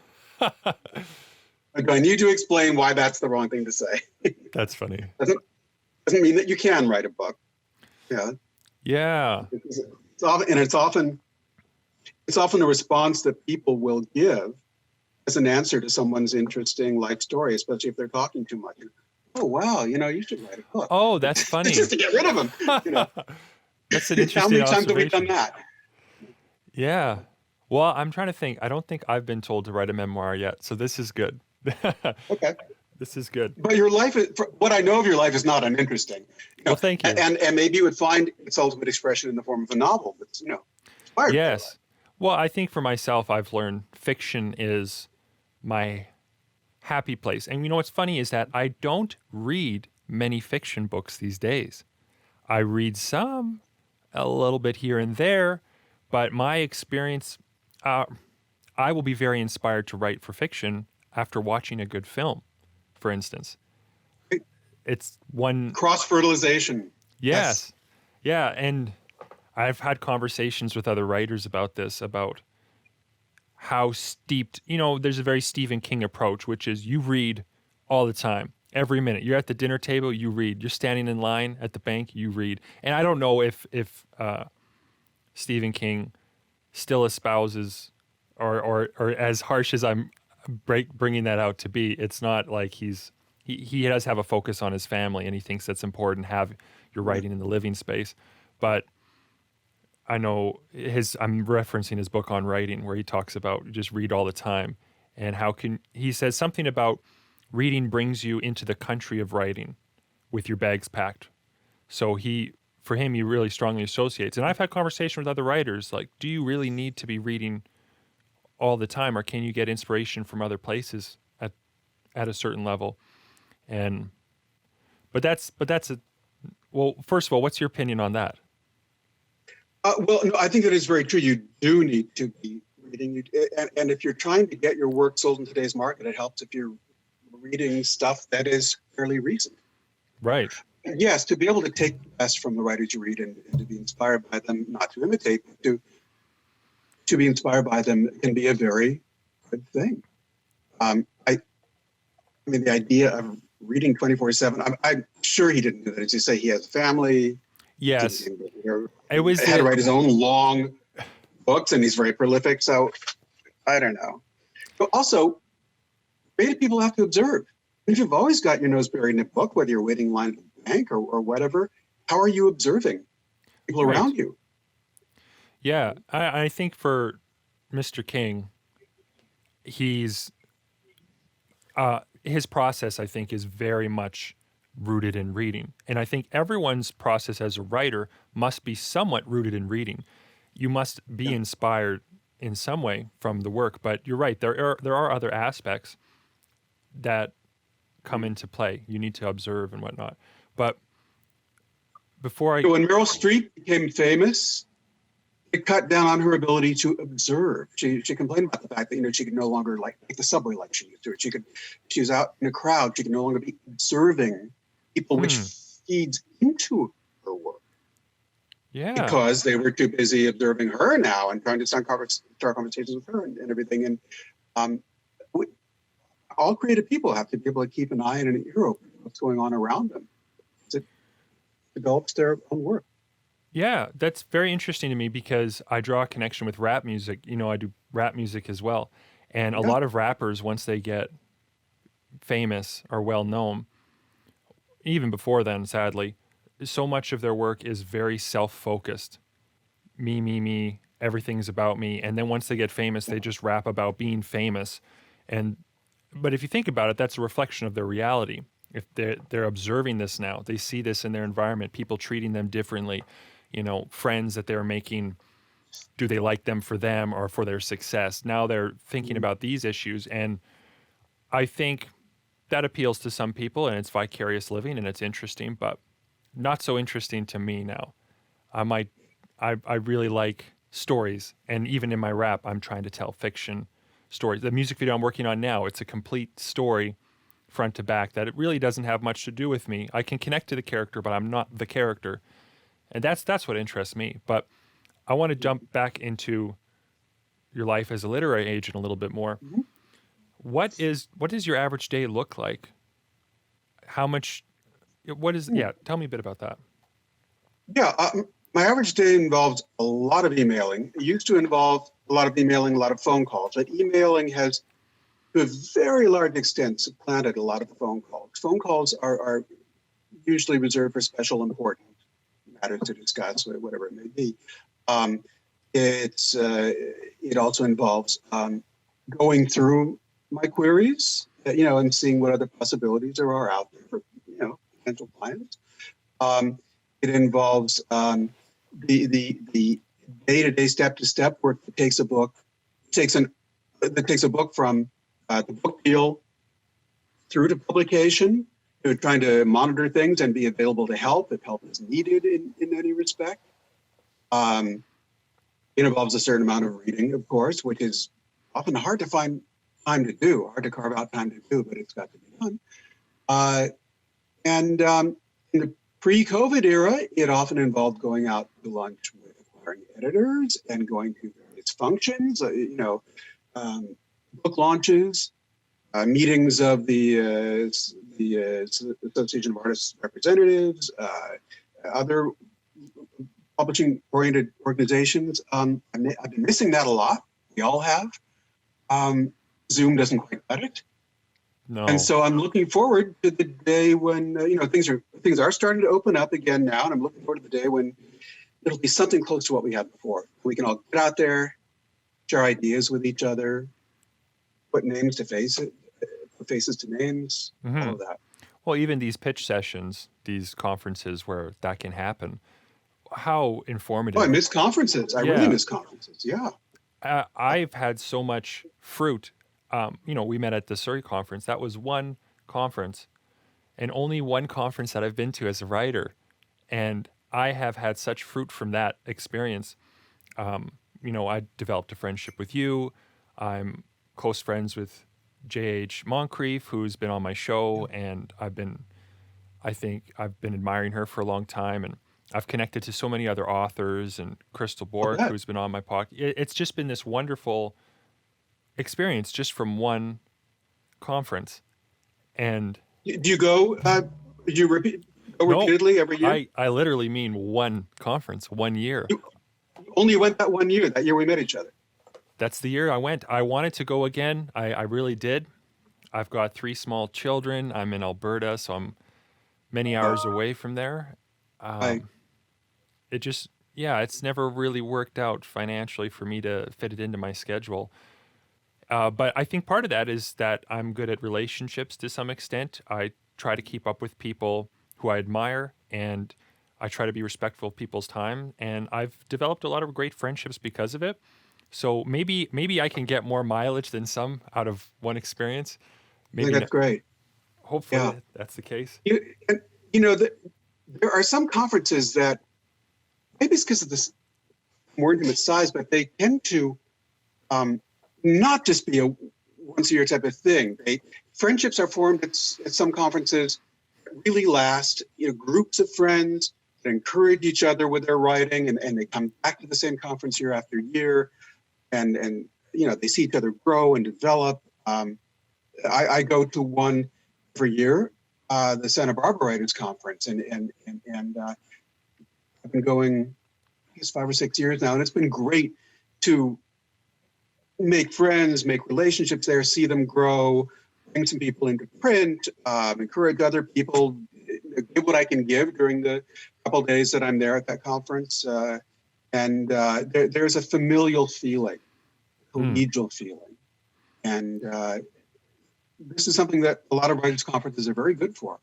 I need to explain why that's the wrong thing to say. That's funny. Doesn't mean that you can write a book. Yeah. Yeah. It's often a response that people will give as an answer to someone's interesting life story, especially if they're talking too much. Oh, wow, you should write a book. Oh, that's funny. Just to get rid of them. That's an interesting How many times have we observation. done that? Yeah. Well, I'm trying to think. I don't think I've been told to write a memoir yet, so this is good. Okay. This is good. But your life, what I know of your life is not uninteresting. Well, thank you. And maybe you would find its ultimate expression in the form of a novel that's, inspired. Yes. Well, I think for myself, I've learned fiction is my happy place. And what's funny is that I don't read many fiction books these days. I read some, a little bit here and there, but my experience, I will be very inspired to write for fiction after watching a good film, for instance. It's one... Cross-fertilization. Yes. Yeah, and I've had conversations with other writers about this, about how steeped, there's a very Stephen King approach, which is you read all the time, every minute. You're at the dinner table, you read. You're standing in line at the bank, you read. And I don't know if Stephen King still espouses, or as harsh as I'm bringing that out to be, it's not like he does have a focus on his family, and he thinks that's important, have your writing in the living space. But I know I'm referencing his book on writing, where he talks about just read all the time, and he says something about reading brings you into the country of writing with your bags packed. So for him, he really strongly associates. And I've had conversations with other writers, like, do you really need to be reading all the time, or can you get inspiration from other places at a certain level? Well, first of all, what's your opinion on that? No, I think that is very true. You do need to be reading. And if you're trying to get your work sold in today's market, it helps if you're reading stuff that is fairly recent. Right. And yes, to be able to take the best from the writers you read and to be inspired by them, not to imitate, but to be inspired by them can be a very good thing. The idea of reading 24/7, I'm sure he didn't do that. As you say, he has a family. Yes. It was had to write his own long books, and he's very prolific. So I don't know. But also, creative people have to observe. If you've always got your nose buried in a book, whether you're waiting in line at the bank or whatever, how are you observing people around you? Yeah, I think for Mr. King, his process, I think, is very much rooted in reading. And I think everyone's process as a writer must be somewhat rooted in reading. You must be inspired in some way from the work. But you're right. There are other aspects that come into play. You need to observe and whatnot. But before I, When Meryl Streep became famous, it cut down on her ability to observe. She complained about the fact that she could no longer like take the subway like she used to. She was out in a crowd. She could no longer be observing people, which feeds into her work. yeah, Because they were too busy observing her now and trying to start conversations with her and everything. And all creative people have to be able to keep an eye and an ear open to what's going on around them. It develops their own work. yeah, that's very interesting to me because I draw a connection with rap music. I do rap music as well. And a lot of rappers, once they get famous or well known, even before then, sadly, so much of their work is very self-focused. Me, everything's about me. And then once they get famous, they just rap about being famous. But if you think about it, that's a reflection of their reality. If they're observing this now, they see this in their environment, people treating them differently, friends that they're making, do they like them for them or for their success? Now they're thinking about these issues. And I think that appeals to some people and it's vicarious living and it's interesting, but not so interesting to me now. I really like stories. And even in my rap, I'm trying to tell fiction stories. The music video I'm working on now, it's a complete story front to back that it really doesn't have much to do with me. I can connect to the character, but I'm not the character. And that's what interests me. But I want to jump back into your life as a literary agent a little bit more. Mm-hmm. What does your average day look like? Tell me a bit about that. Yeah, my average day involves a lot of emailing. It used to involve a lot of emailing, a lot of phone calls. But emailing has, to a very large extent, supplanted a lot of phone calls. Phone calls are usually reserved for special important matters to discuss, whatever it may be. It also involves going through my queries, and seeing what other possibilities there are out there for, potential clients. It involves the day-to-day, step-to-step work that takes a book from the book deal through to publication, to trying to monitor things and be available to help if help is needed in any respect. It involves a certain amount of reading, of course, which is often hard to find time to do, hard to carve out time to do, but it's got to be done. And in the pre-COVID era, it often involved going out to lunch with acquiring editors and going to various functions, book launches, meetings of the Association of Artists Representatives, other publishing-oriented organizations. I've been missing that a lot. We all have. Zoom doesn't quite cut it. No. And so I'm looking forward to the day when things are starting to open up again now, and I'm looking forward to the day when it'll be something close to what we had before. We can all get out there, share ideas with each other, put names to faces, put faces to names, all of that. Well, even these pitch sessions, these conferences where that can happen, how informative. Oh, I miss conferences. I really miss conferences. Yeah. I've had so much fruit. We met at the Surrey conference. That was one conference and only one conference that I've been to as a writer. And I have had such fruit from that experience. I developed a friendship with you. I'm close friends with J.H. Moncrief, who's been on my show, and I've been admiring her for a long time. And I've connected to so many other authors and Crystal Bork, who's been on my podcast. It's just been this wonderful experience just from one conference. And do you go? Do you repeatedly every year? I literally mean one conference, 1 year. You only went that 1 year. That year we met each other. That's the year I went. I wanted to go again. I really did. I've got 3 small children. I'm in Alberta, so I'm many hours away from there. It's never really worked out financially for me to fit it into my schedule. But I think part of that is that I'm good at relationships to some extent. I try to keep up with people who I admire, and I try to be respectful of people's time. And I've developed a lot of great friendships because of it. So maybe I can get more mileage than some out of one experience. I think Maybe that's great. Yeah. hopefully that's the case. And, you know, there are some conferences that maybe it's because of this more intimate size, but they tend to not just be a once a year type of thing. Friendships are formed at some conferences that really last. You know, groups of friends that encourage each other with their writing, and they come back to the same conference year after year, and you know, they see each other grow and develop. I go to one every year, the Santa Barbara Writers Conference, and I've been going, I guess, 5 or 6 years now, and it's been great to make friends, make relationships there, see them grow, bring some people into print, encourage other people, give what I can give during the couple of days that I'm there at that conference. There's a familial feeling, collegial feeling. And this is something that a lot of writers' conferences are very good for.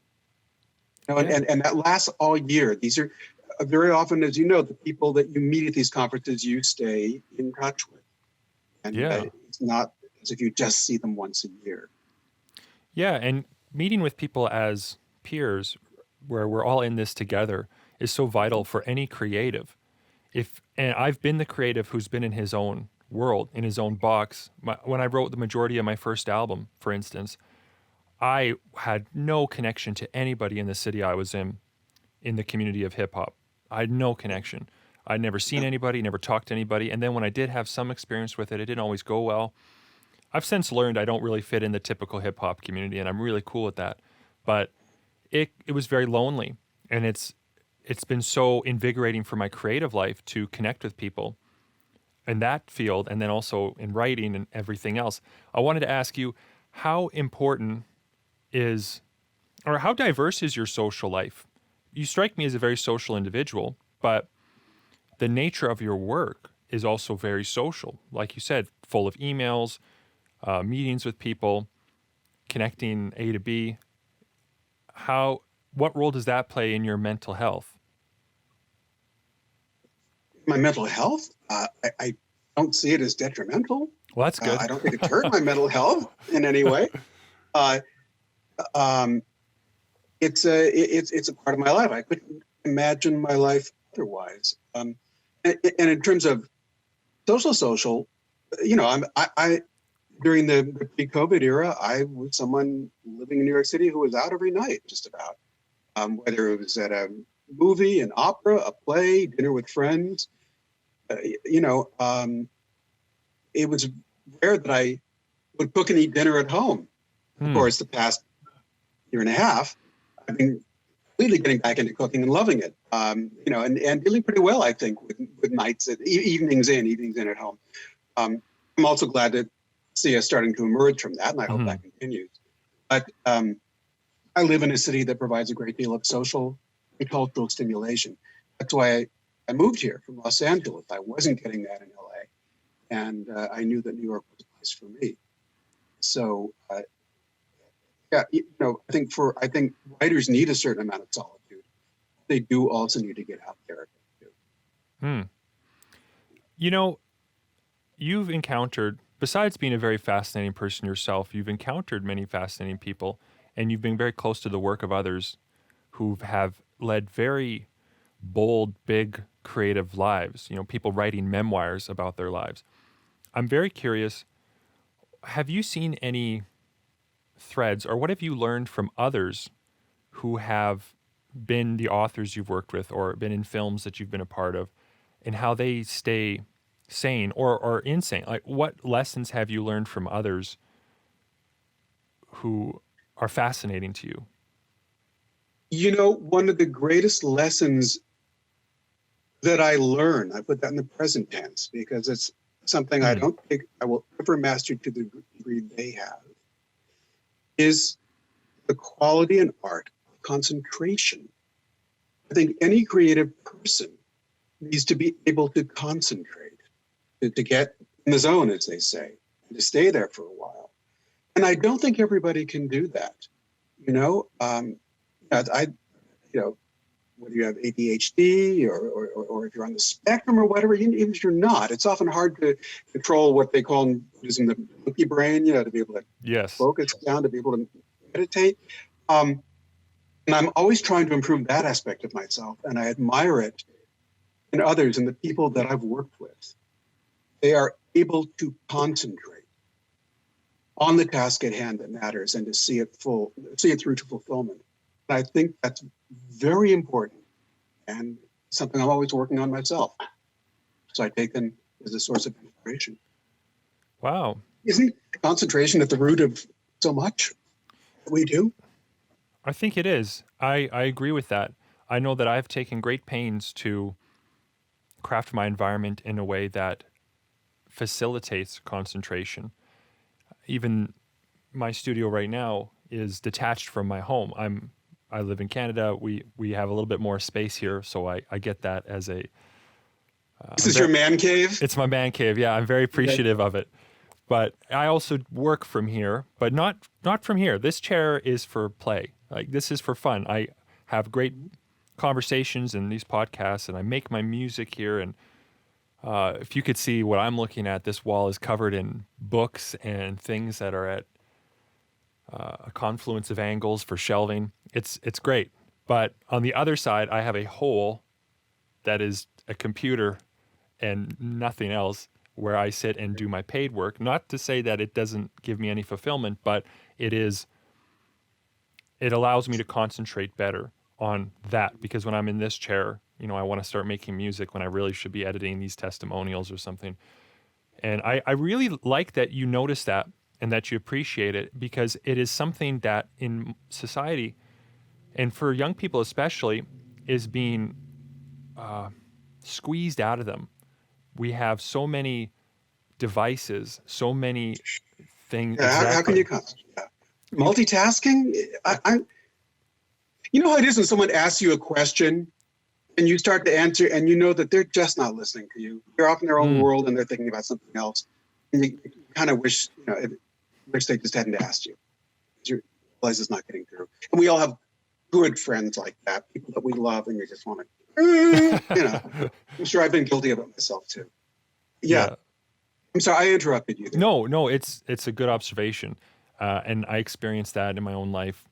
You know, and that lasts all year. These are very often, as you know, the people that you meet at these conferences, you stay in touch with. And it's not as if you just see them once a year. Yeah, and meeting with people as peers, where we're all in this together, is so vital for any creative. And I've been the creative who's been in his own world, in his own box. When I wrote the majority of my first album, for instance, I had no connection to anybody in the city I was in the community of hip hop. I had no connection. I'd never seen anybody, never talked to anybody. And then when I did have some experience with it, it didn't always go well. I've since learned I don't really fit in the typical hip hop community, and I'm really cool with that. But it was very lonely, and it's been so invigorating for my creative life to connect with people in that field, and then also in writing and everything else. I wanted to ask you, how important is, or how diverse is your social life? You strike me as a very social individual, but the nature of your work is also very social. Like you said, full of emails, meetings with people, connecting A to B. What role does that play in your mental health? My mental health, I don't see it as detrimental. Well, that's good. I don't think it's hurt my mental health in any way. It's a part of my life. I couldn't imagine my life otherwise. And in terms of social, you know, I during the pre-COVID era, I was someone living in New York City who was out every night, just about. Whether it was at a movie, an opera, a play, dinner with friends, you know, it was rare that I would cook and eat dinner at home. Of course, the past year and a half, I've been completely getting back into cooking and loving it. You know, and dealing pretty well, I think, with nights, evenings in at home. I'm also glad to see us starting to emerge from that, and I hope that continues. But I live in a city that provides a great deal of social and cultural stimulation. That's why I moved here from Los Angeles. I wasn't getting that in LA, and I knew that New York was a place for me. So, yeah, you know, I think writers need a certain amount of solitude. They do also need to get out there too. You know, you've encountered, besides being a very fascinating person yourself, you've encountered many fascinating people, and you've been very close to the work of others who have led very bold, big, creative lives. You know, people writing memoirs about their lives. I'm very curious, have you seen any threads, or what have you learned from others who have been the authors you've worked with or been in films that you've been a part of, and how they stay sane or insane? Like, what lessons have you learned from others who are fascinating to you? You know, one of the greatest lessons that I learn, I put that in the present tense because it's something I don't think I will ever master to the degree they have, is the quality in art of concentration. I think any creative person needs to be able to concentrate, to get in the zone, as they say, and to stay there for a while. And I don't think everybody can do that. You know, whether you have ADHD or if you're on the spectrum or whatever, even if you're not, it's often hard to control what they call in Buddhism the monkey brain, to be able to Yes. focus down, to be able to meditate. And I'm always trying to improve that aspect of myself, and I admire it in others and the people that I've worked with. They are able to concentrate on the task at hand that matters and to see it through to fulfillment. And I think that's very important and something I'm always working on myself. So I take them as a source of inspiration. Wow. Isn't concentration at the root of so much that we do? I think it is. I agree with that. I know that I've taken great pains to craft my environment in a way that facilitates concentration. Even my studio right now is detached from my home. I live in Canada. We have a little bit more space here, so I get that as a... This is your man cave? It's my man cave, yeah. I'm very appreciative of it. But I also work from here, but not from here. This chair is for play. Like, this is for fun. I have great conversations in these podcasts, and I make my music here. And if you could see what I'm looking at, this wall is covered in books and things that are at a confluence of angles for shelving. It's great. But on the other side, I have a hole that is a computer and nothing else, where I sit and do my paid work. Not to say that it doesn't give me any fulfillment, but it allows me to concentrate better on that, because when I'm in this chair, I want to start making music when I really should be editing these testimonials or something. And I really like that you notice that and that you appreciate it, because it is something that in society, and for young people especially, is being squeezed out of them. We have so many devices, so many things. Yeah, exactly. How can you concentrate? Multitasking? You know how it is when someone asks you a question and you start to answer and you know that they're just not listening to you. They're off in their own world and they're thinking about something else. And you kind of wish they just hadn't asked you. You realize it's not getting through. And we all have good friends like that, people that we love, and you just want to, I'm sure I've been guilty of it myself too. Yeah. I'm sorry, I interrupted you there. No, it's a good observation. And I experienced that in my own life.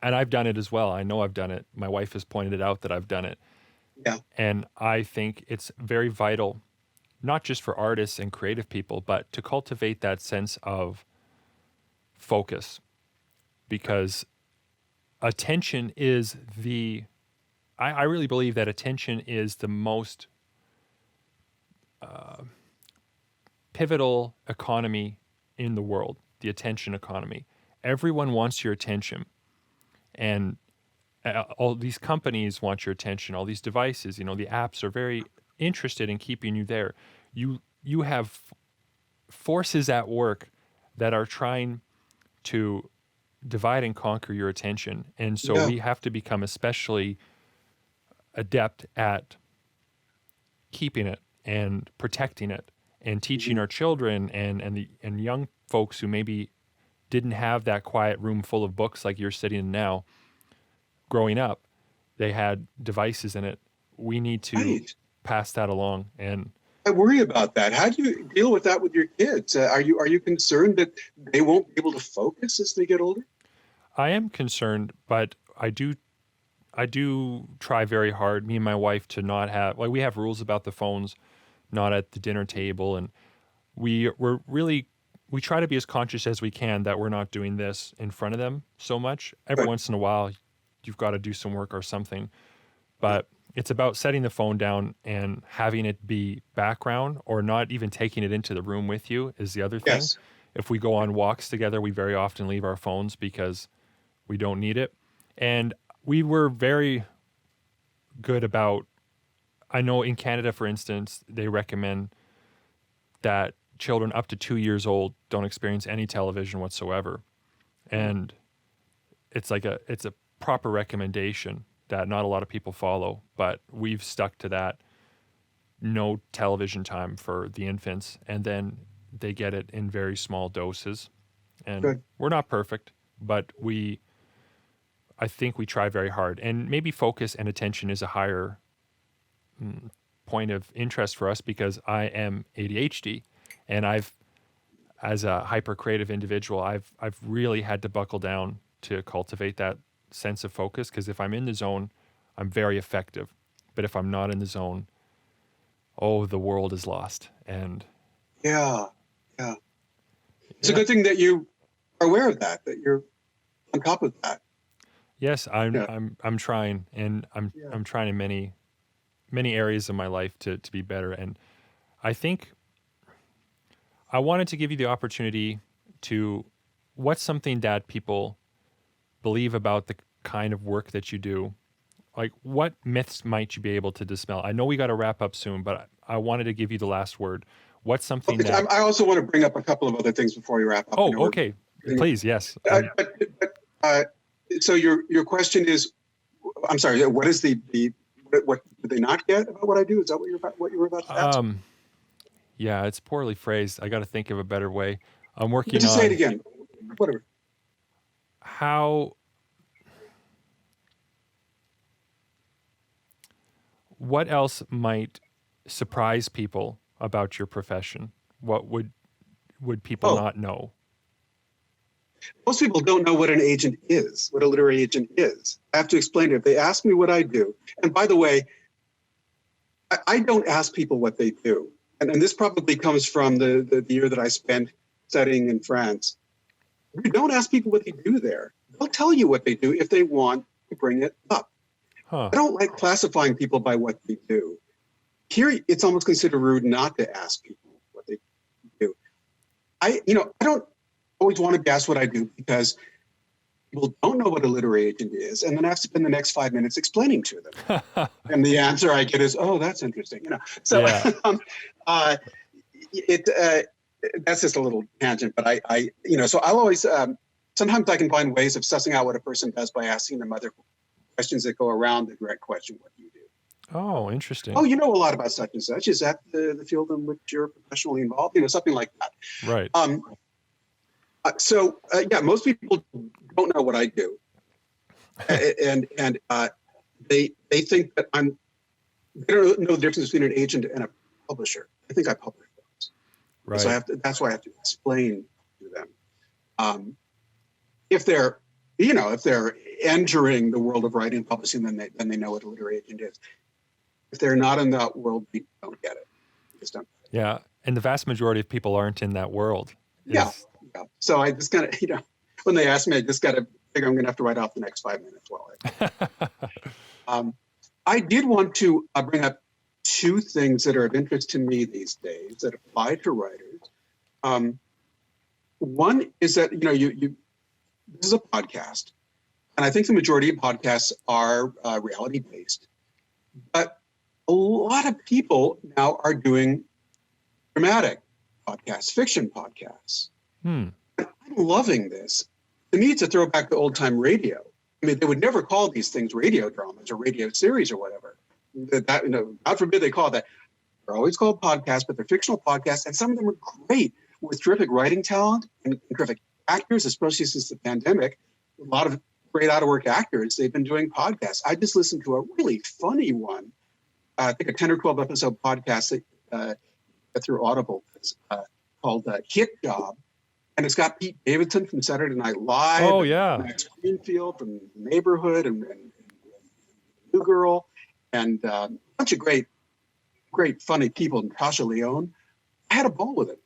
And I've done it as well. I know I've done it. My wife has pointed it out that I've done it. Yeah. And I think it's very vital, not just for artists and creative people, but to cultivate that sense of focus. Because attention is I really believe that attention is the most pivotal economy in the world, the attention economy. Everyone wants your attention. And all these companies want your attention, all these devices, the apps are very interested in keeping you there. You have forces at work that are trying to divide and conquer your attention. And so we have to become especially adept at keeping it and protecting it and teaching our children and young folks who maybe didn't have that quiet room full of books like you're sitting in now. Growing up, they had devices in it. We need to pass that along. And I worry about that. How do you deal with that with your kids? Are you concerned that they won't be able to focus as they get older? I am concerned, but I do try very hard, me and my wife, to not have, we have rules about the phones, not at the dinner table. And we try to be as conscious as we can that we're not doing this in front of them so much. Every once in a while, you've got to do some work or something. But it's about setting the phone down and having it be background, or not even taking it into the room with you is the other thing. Yes. If we go on walks together, we very often leave our phones because we don't need it. And we were very good about, I know in Canada, for instance, they recommend that children up to 2 years old don't experience any television whatsoever. And it's a proper recommendation that not a lot of people follow, but we've stuck to that. No television time for the infants, and then they get it in very small doses. And we're not perfect, but I think we try very hard, and maybe focus and attention is a higher point of interest for us because I am ADHD, and as a hyper creative individual, I've really had to buckle down to cultivate that sense of focus, because if I'm in the zone, I'm very effective. But if I'm not in the zone, oh, the world is lost. And Yeah. It's a good thing that you are aware of that you're on top of that. yes, I'm Yeah. I'm trying, and I'm trying in many areas of my life to be better. And I think I wanted to give you the opportunity to, what's something that people believe about the kind of work that you do? Like, what myths might you be able to dispel? I know we got to wrap up soon, but I wanted to give you the last word. What's something that... I also want to bring up a couple of other things before we wrap up. Oh, okay. Please, yes. So your question is, I'm sorry, what is what did they not get about what I do? Is that what you were about to ask? Yeah, it's poorly phrased. I got to think of a better way. I'm working on... Just say it again. Whatever. What else might surprise people about your profession? What would people not know? Most people don't know what an agent is, what a literary agent is. I have to explain it. If they ask me what I do, and by the way, I don't ask people what they do. And this probably comes from the year that I spent studying in France. You don't ask people what they do there. They'll tell you what they do if they want to bring it up. Huh. I don't like classifying people by what they do. Here, it's almost considered rude not to ask people what they do. I don't always want to be asked what I do because people don't know what a literary agent is, and then I have to spend the next 5 minutes explaining to them. And the answer I get is, "Oh, that's interesting." So Yeah. that's just a little tangent, but so I'll always. Sometimes I can find ways of sussing out what a person does by asking them other questions that go around the direct question, "What do you do?" Oh, interesting. "Oh, you know a lot about such and such. Is that the field in which you're professionally involved?" Something like that. Right. Most people don't know what I do, and they think that they don't know the difference between an agent and a publisher. I think I publish books, Right. so that's why I have to explain to them. If they're entering the world of writing and publishing, then they know what a literary agent is. If they're not in that world, they don't get it. They just don't. Yeah, and the vast majority of people aren't in that world. Yeah. So I just kind of, when they ask me, I just got to figure I'm going to have to write off the next 5 minutes while I did want to bring up two things that are of interest to me these days that apply to writers. One is that, this is a podcast, and I think the majority of podcasts are reality-based, but a lot of people now are doing dramatic podcasts, fiction podcasts. I'm loving this. To me, it's a throwback to old-time radio. I mean, they would never call these things radio dramas or radio series or whatever. God forbid they call it that. They're always called podcasts, but they're fictional podcasts, and some of them are great with terrific writing talent and terrific actors, especially since the pandemic. A lot of great out-of-work actors, they've been doing podcasts. I just listened to a really funny one, I think a 10 or 12 episode podcast that through Audible called Hit Job. And it's got Pete Davidson from Saturday Night Live. Oh, yeah. And Max Greenfield from The Neighborhood and New Girl. And a bunch of great, funny people. Natasha Lyonne. I had a ball with it.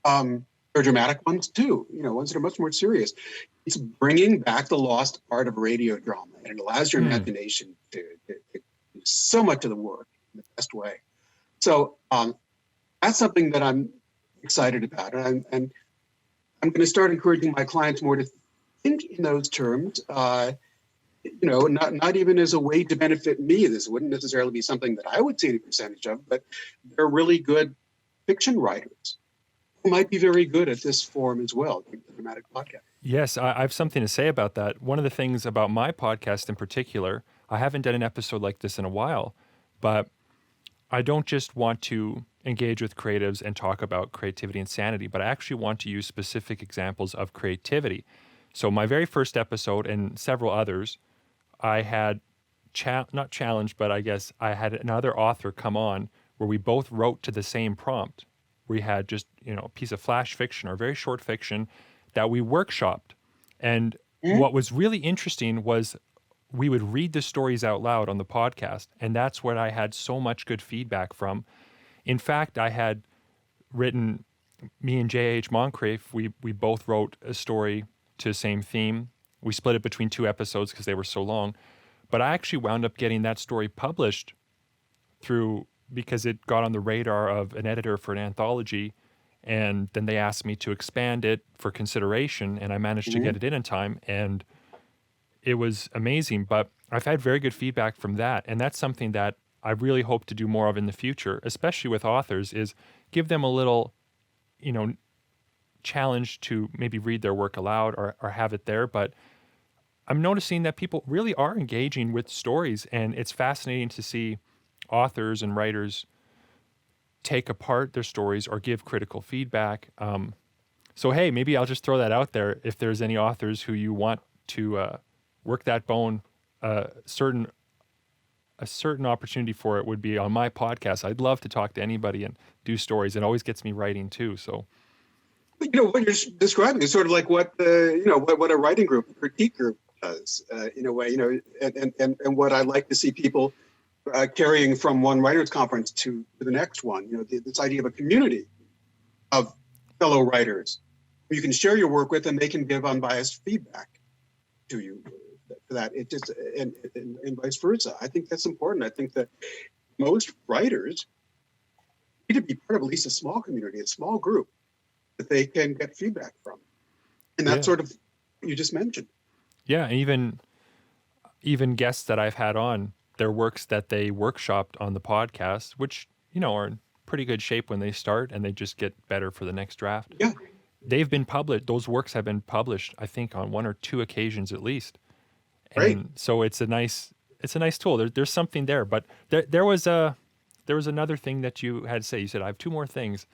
There are dramatic ones, too. Ones that are much more serious. It's bringing back the lost art of radio drama. And it allows your imagination to do so much of the work in the best way. So that's something that I'm excited about. And I'm going to start encouraging my clients more to think in those terms, not even as a way to benefit me. This wouldn't necessarily be something that I would see any percentage of, but they're really good fiction writers who might be very good at this form as well, the dramatic podcast. Yes, I have something to say about that. One of the things about my podcast in particular, I haven't done an episode like this in a while, but I don't just want to engage with creatives and talk about creativity and sanity, but I actually want to use specific examples of creativity. So my very first episode and several others, I had not challenged, but I guess I had another author come on where we both wrote to the same prompt. We had just, a piece of flash fiction or very short fiction that we workshopped. And what was really interesting was we would read the stories out loud on the podcast, and that's what I had so much good feedback from. In fact, I had written, me and J.H. Moncrief, we both wrote a story to the same theme. We split it between 2 episodes because they were so long. But I actually wound up getting that story published because it got on the radar of an editor for an anthology, and then they asked me to expand it for consideration, and I managed to get it in time, and it was amazing. But I've had very good feedback from that, and that's something that I really hope to do more of in the future, especially with authors, is give them a little, challenge to maybe read their work aloud or have it there. But I'm noticing that people really are engaging with stories, and it's fascinating to see authors and writers take apart their stories or give critical feedback. So, hey, maybe I'll just throw that out there. If there's any authors who you want to work that bone, a certain opportunity for it would be on my podcast. I'd love to talk to anybody and do stories. It always gets me writing too. So, what you're describing is sort of like what what a writing group, a critique group does, in a way. And what I like to see people carrying from one writers' conference to the next one. This idea of a community of fellow writers who you can share your work with, and they can give unbiased feedback to you for that. It just and vice versa. I think that's important. I think that most writers need to be part of at least a small community, a small group that they can get feedback from, and that's sort of what you just mentioned. Yeah, and even guests that I've had on, their works that they workshopped on the podcast, which are in pretty good shape when they start, and they just get better for the next draft. Yeah, they've been published. Those works have been published, I think, on 1 or 2 occasions at least. And right. So it's a nice tool. There's something there. But there was another thing that you had to say. You said, I have 2 more things.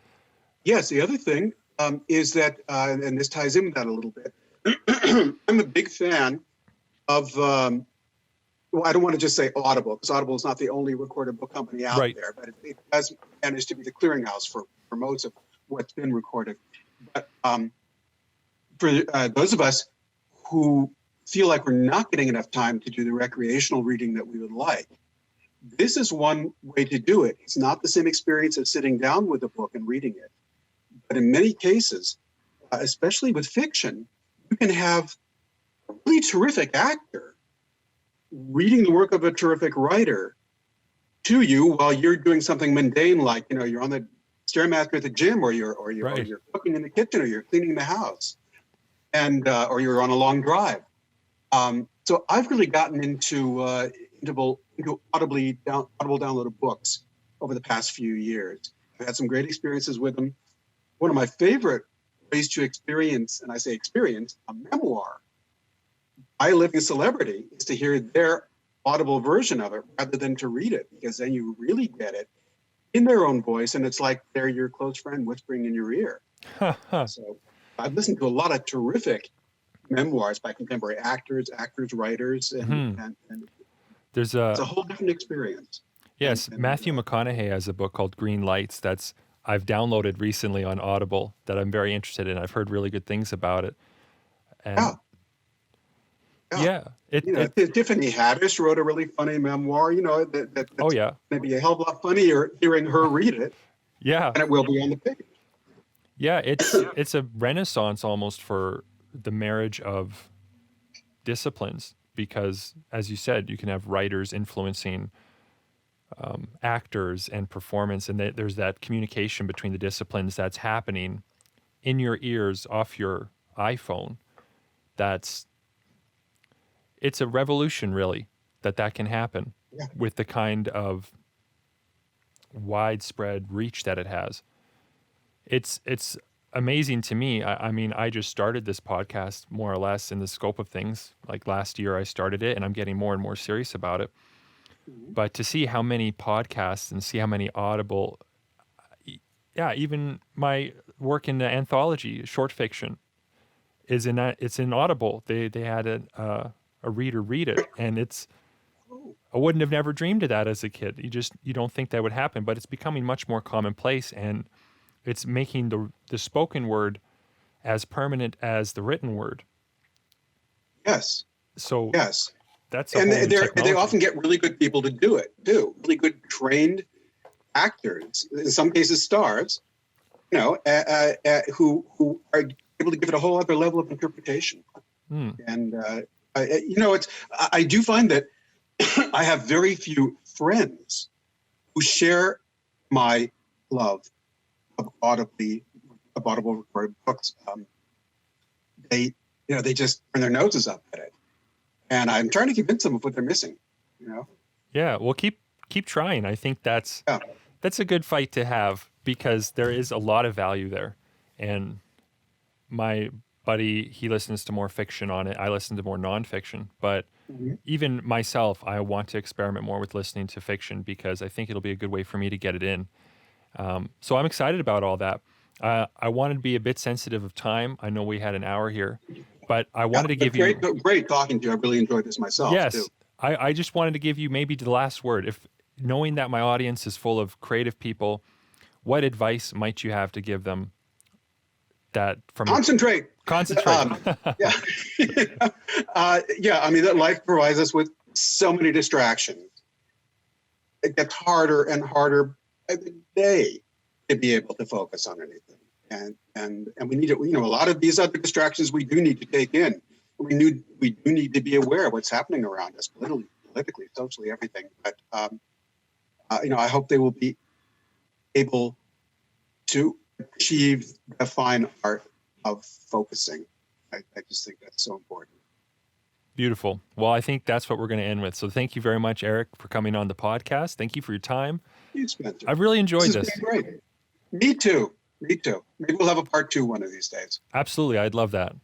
Yes, the other thing is that, and this ties in with that a little bit. I'm a big fan of. Well, I don't want to just say Audible, because Audible is not the only recorded book company out there, but it does manage to be the clearinghouse for most of what's been recorded. But for those of us who feel like we're not getting enough time to do the recreational reading that we would like, this is one way to do it. It's not the same experience as sitting down with a book and reading it. But in many cases, especially with fiction, you can have a really terrific actor reading the work of a terrific writer to you while you're doing something mundane, like you're on the Stairmaster at the gym, or you're cooking in the kitchen, or you're cleaning the house, and or you're on a long drive. So I've really gotten into Audible downloaded books over the past few years. I've had some great experiences with them. One of my favorite ways to experience, and I say experience, a memoir by a living celebrity, is to hear their Audible version of it rather than to read it, because then you really get it in their own voice, and it's like they're your close friend whispering in your ear. So I've listened to a lot of terrific memoirs by contemporary actors, writers, and it's a whole different experience. Yes, Matthew McConaughey has a book called Green Lights that's I've downloaded recently on Audible that I'm very interested in. I've heard really good things about it. And Tiffany Haddish wrote a really funny memoir, that's maybe a hell of a lot funnier hearing her read it. Yeah. And it will be on the page. Yeah, it's a renaissance almost for the marriage of disciplines, because, as you said, you can have writers influencing actors and performance, and there's that communication between the disciplines that's happening in your ears off your iPhone. It's a revolution, really, that can happen with the kind of widespread reach that it has. It's amazing to me. I mean, I just started this podcast more or less in the scope of things. Like last year I started it, and I'm getting more and more serious about it. Mm-hmm. But to see how many podcasts and see how many Audible, even my work in the anthology, short fiction, is in Audible. They had a reader read it, and I wouldn't have never dreamed of that as a kid. You don't think that would happen, but it's becoming much more commonplace, and it's making the spoken word as permanent as the written word. Yes. So yes, that's a whole new they technology. often get really good people to do it too. Really good trained actors, in some cases stars, who are able to give it a whole other level of interpretation. And I do find that I have very few friends who share my love of audible recorded books. They just turn their noses up at it, and I'm trying to convince them of what they're missing. Yeah, well, keep trying. I think that's a good fight to have, because there is a lot of value there. And my buddy, he listens to more fiction on it. I listen to more nonfiction. But even myself, I want to experiment more with listening to fiction, because I think it'll be a good way for me to get it in. So I'm excited about all that. I wanted to be a bit sensitive of time. I know we had an hour here, but I wanted to give you... Great talking to you. I really enjoyed this myself, yes, too. I just wanted to give you maybe the last word. If knowing that my audience is full of creative people, what advice might you have to give them? That from Concentrate. Yeah. I mean, that life provides us with so many distractions. It gets harder and harder every day to be able to focus on anything. And we need to, a lot of these other distractions we do need to take in. We do need to be aware of what's happening around us, politically, socially, everything. But I hope they will be able to achieve the fine art of focusing. I just think that's so important. Beautiful. Well, I think that's what we're going to end with. So thank you very much, Eric, for coming on the podcast. Thank you for your time. You, Spencer. I've really enjoyed this. Has been great. Me too. Maybe we'll have a part 2 one of these days. Absolutely. I'd love that.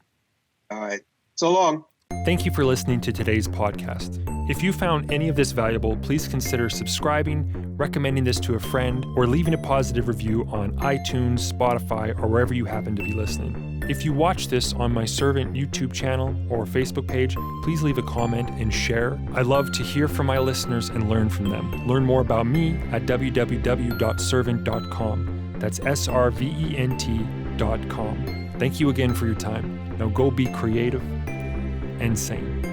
All right. So long. Thank you for listening to today's podcast. If you found any of this valuable, please consider subscribing, recommending this to a friend, or leaving a positive review on iTunes, Spotify, or wherever you happen to be listening. If you watch this on my Servant YouTube channel or Facebook page, please leave a comment and share. I love to hear from my listeners and learn from them. Learn more about me at www.servant.com. That's SRVENT.com. Thank you again for your time. Now go be creative and sane.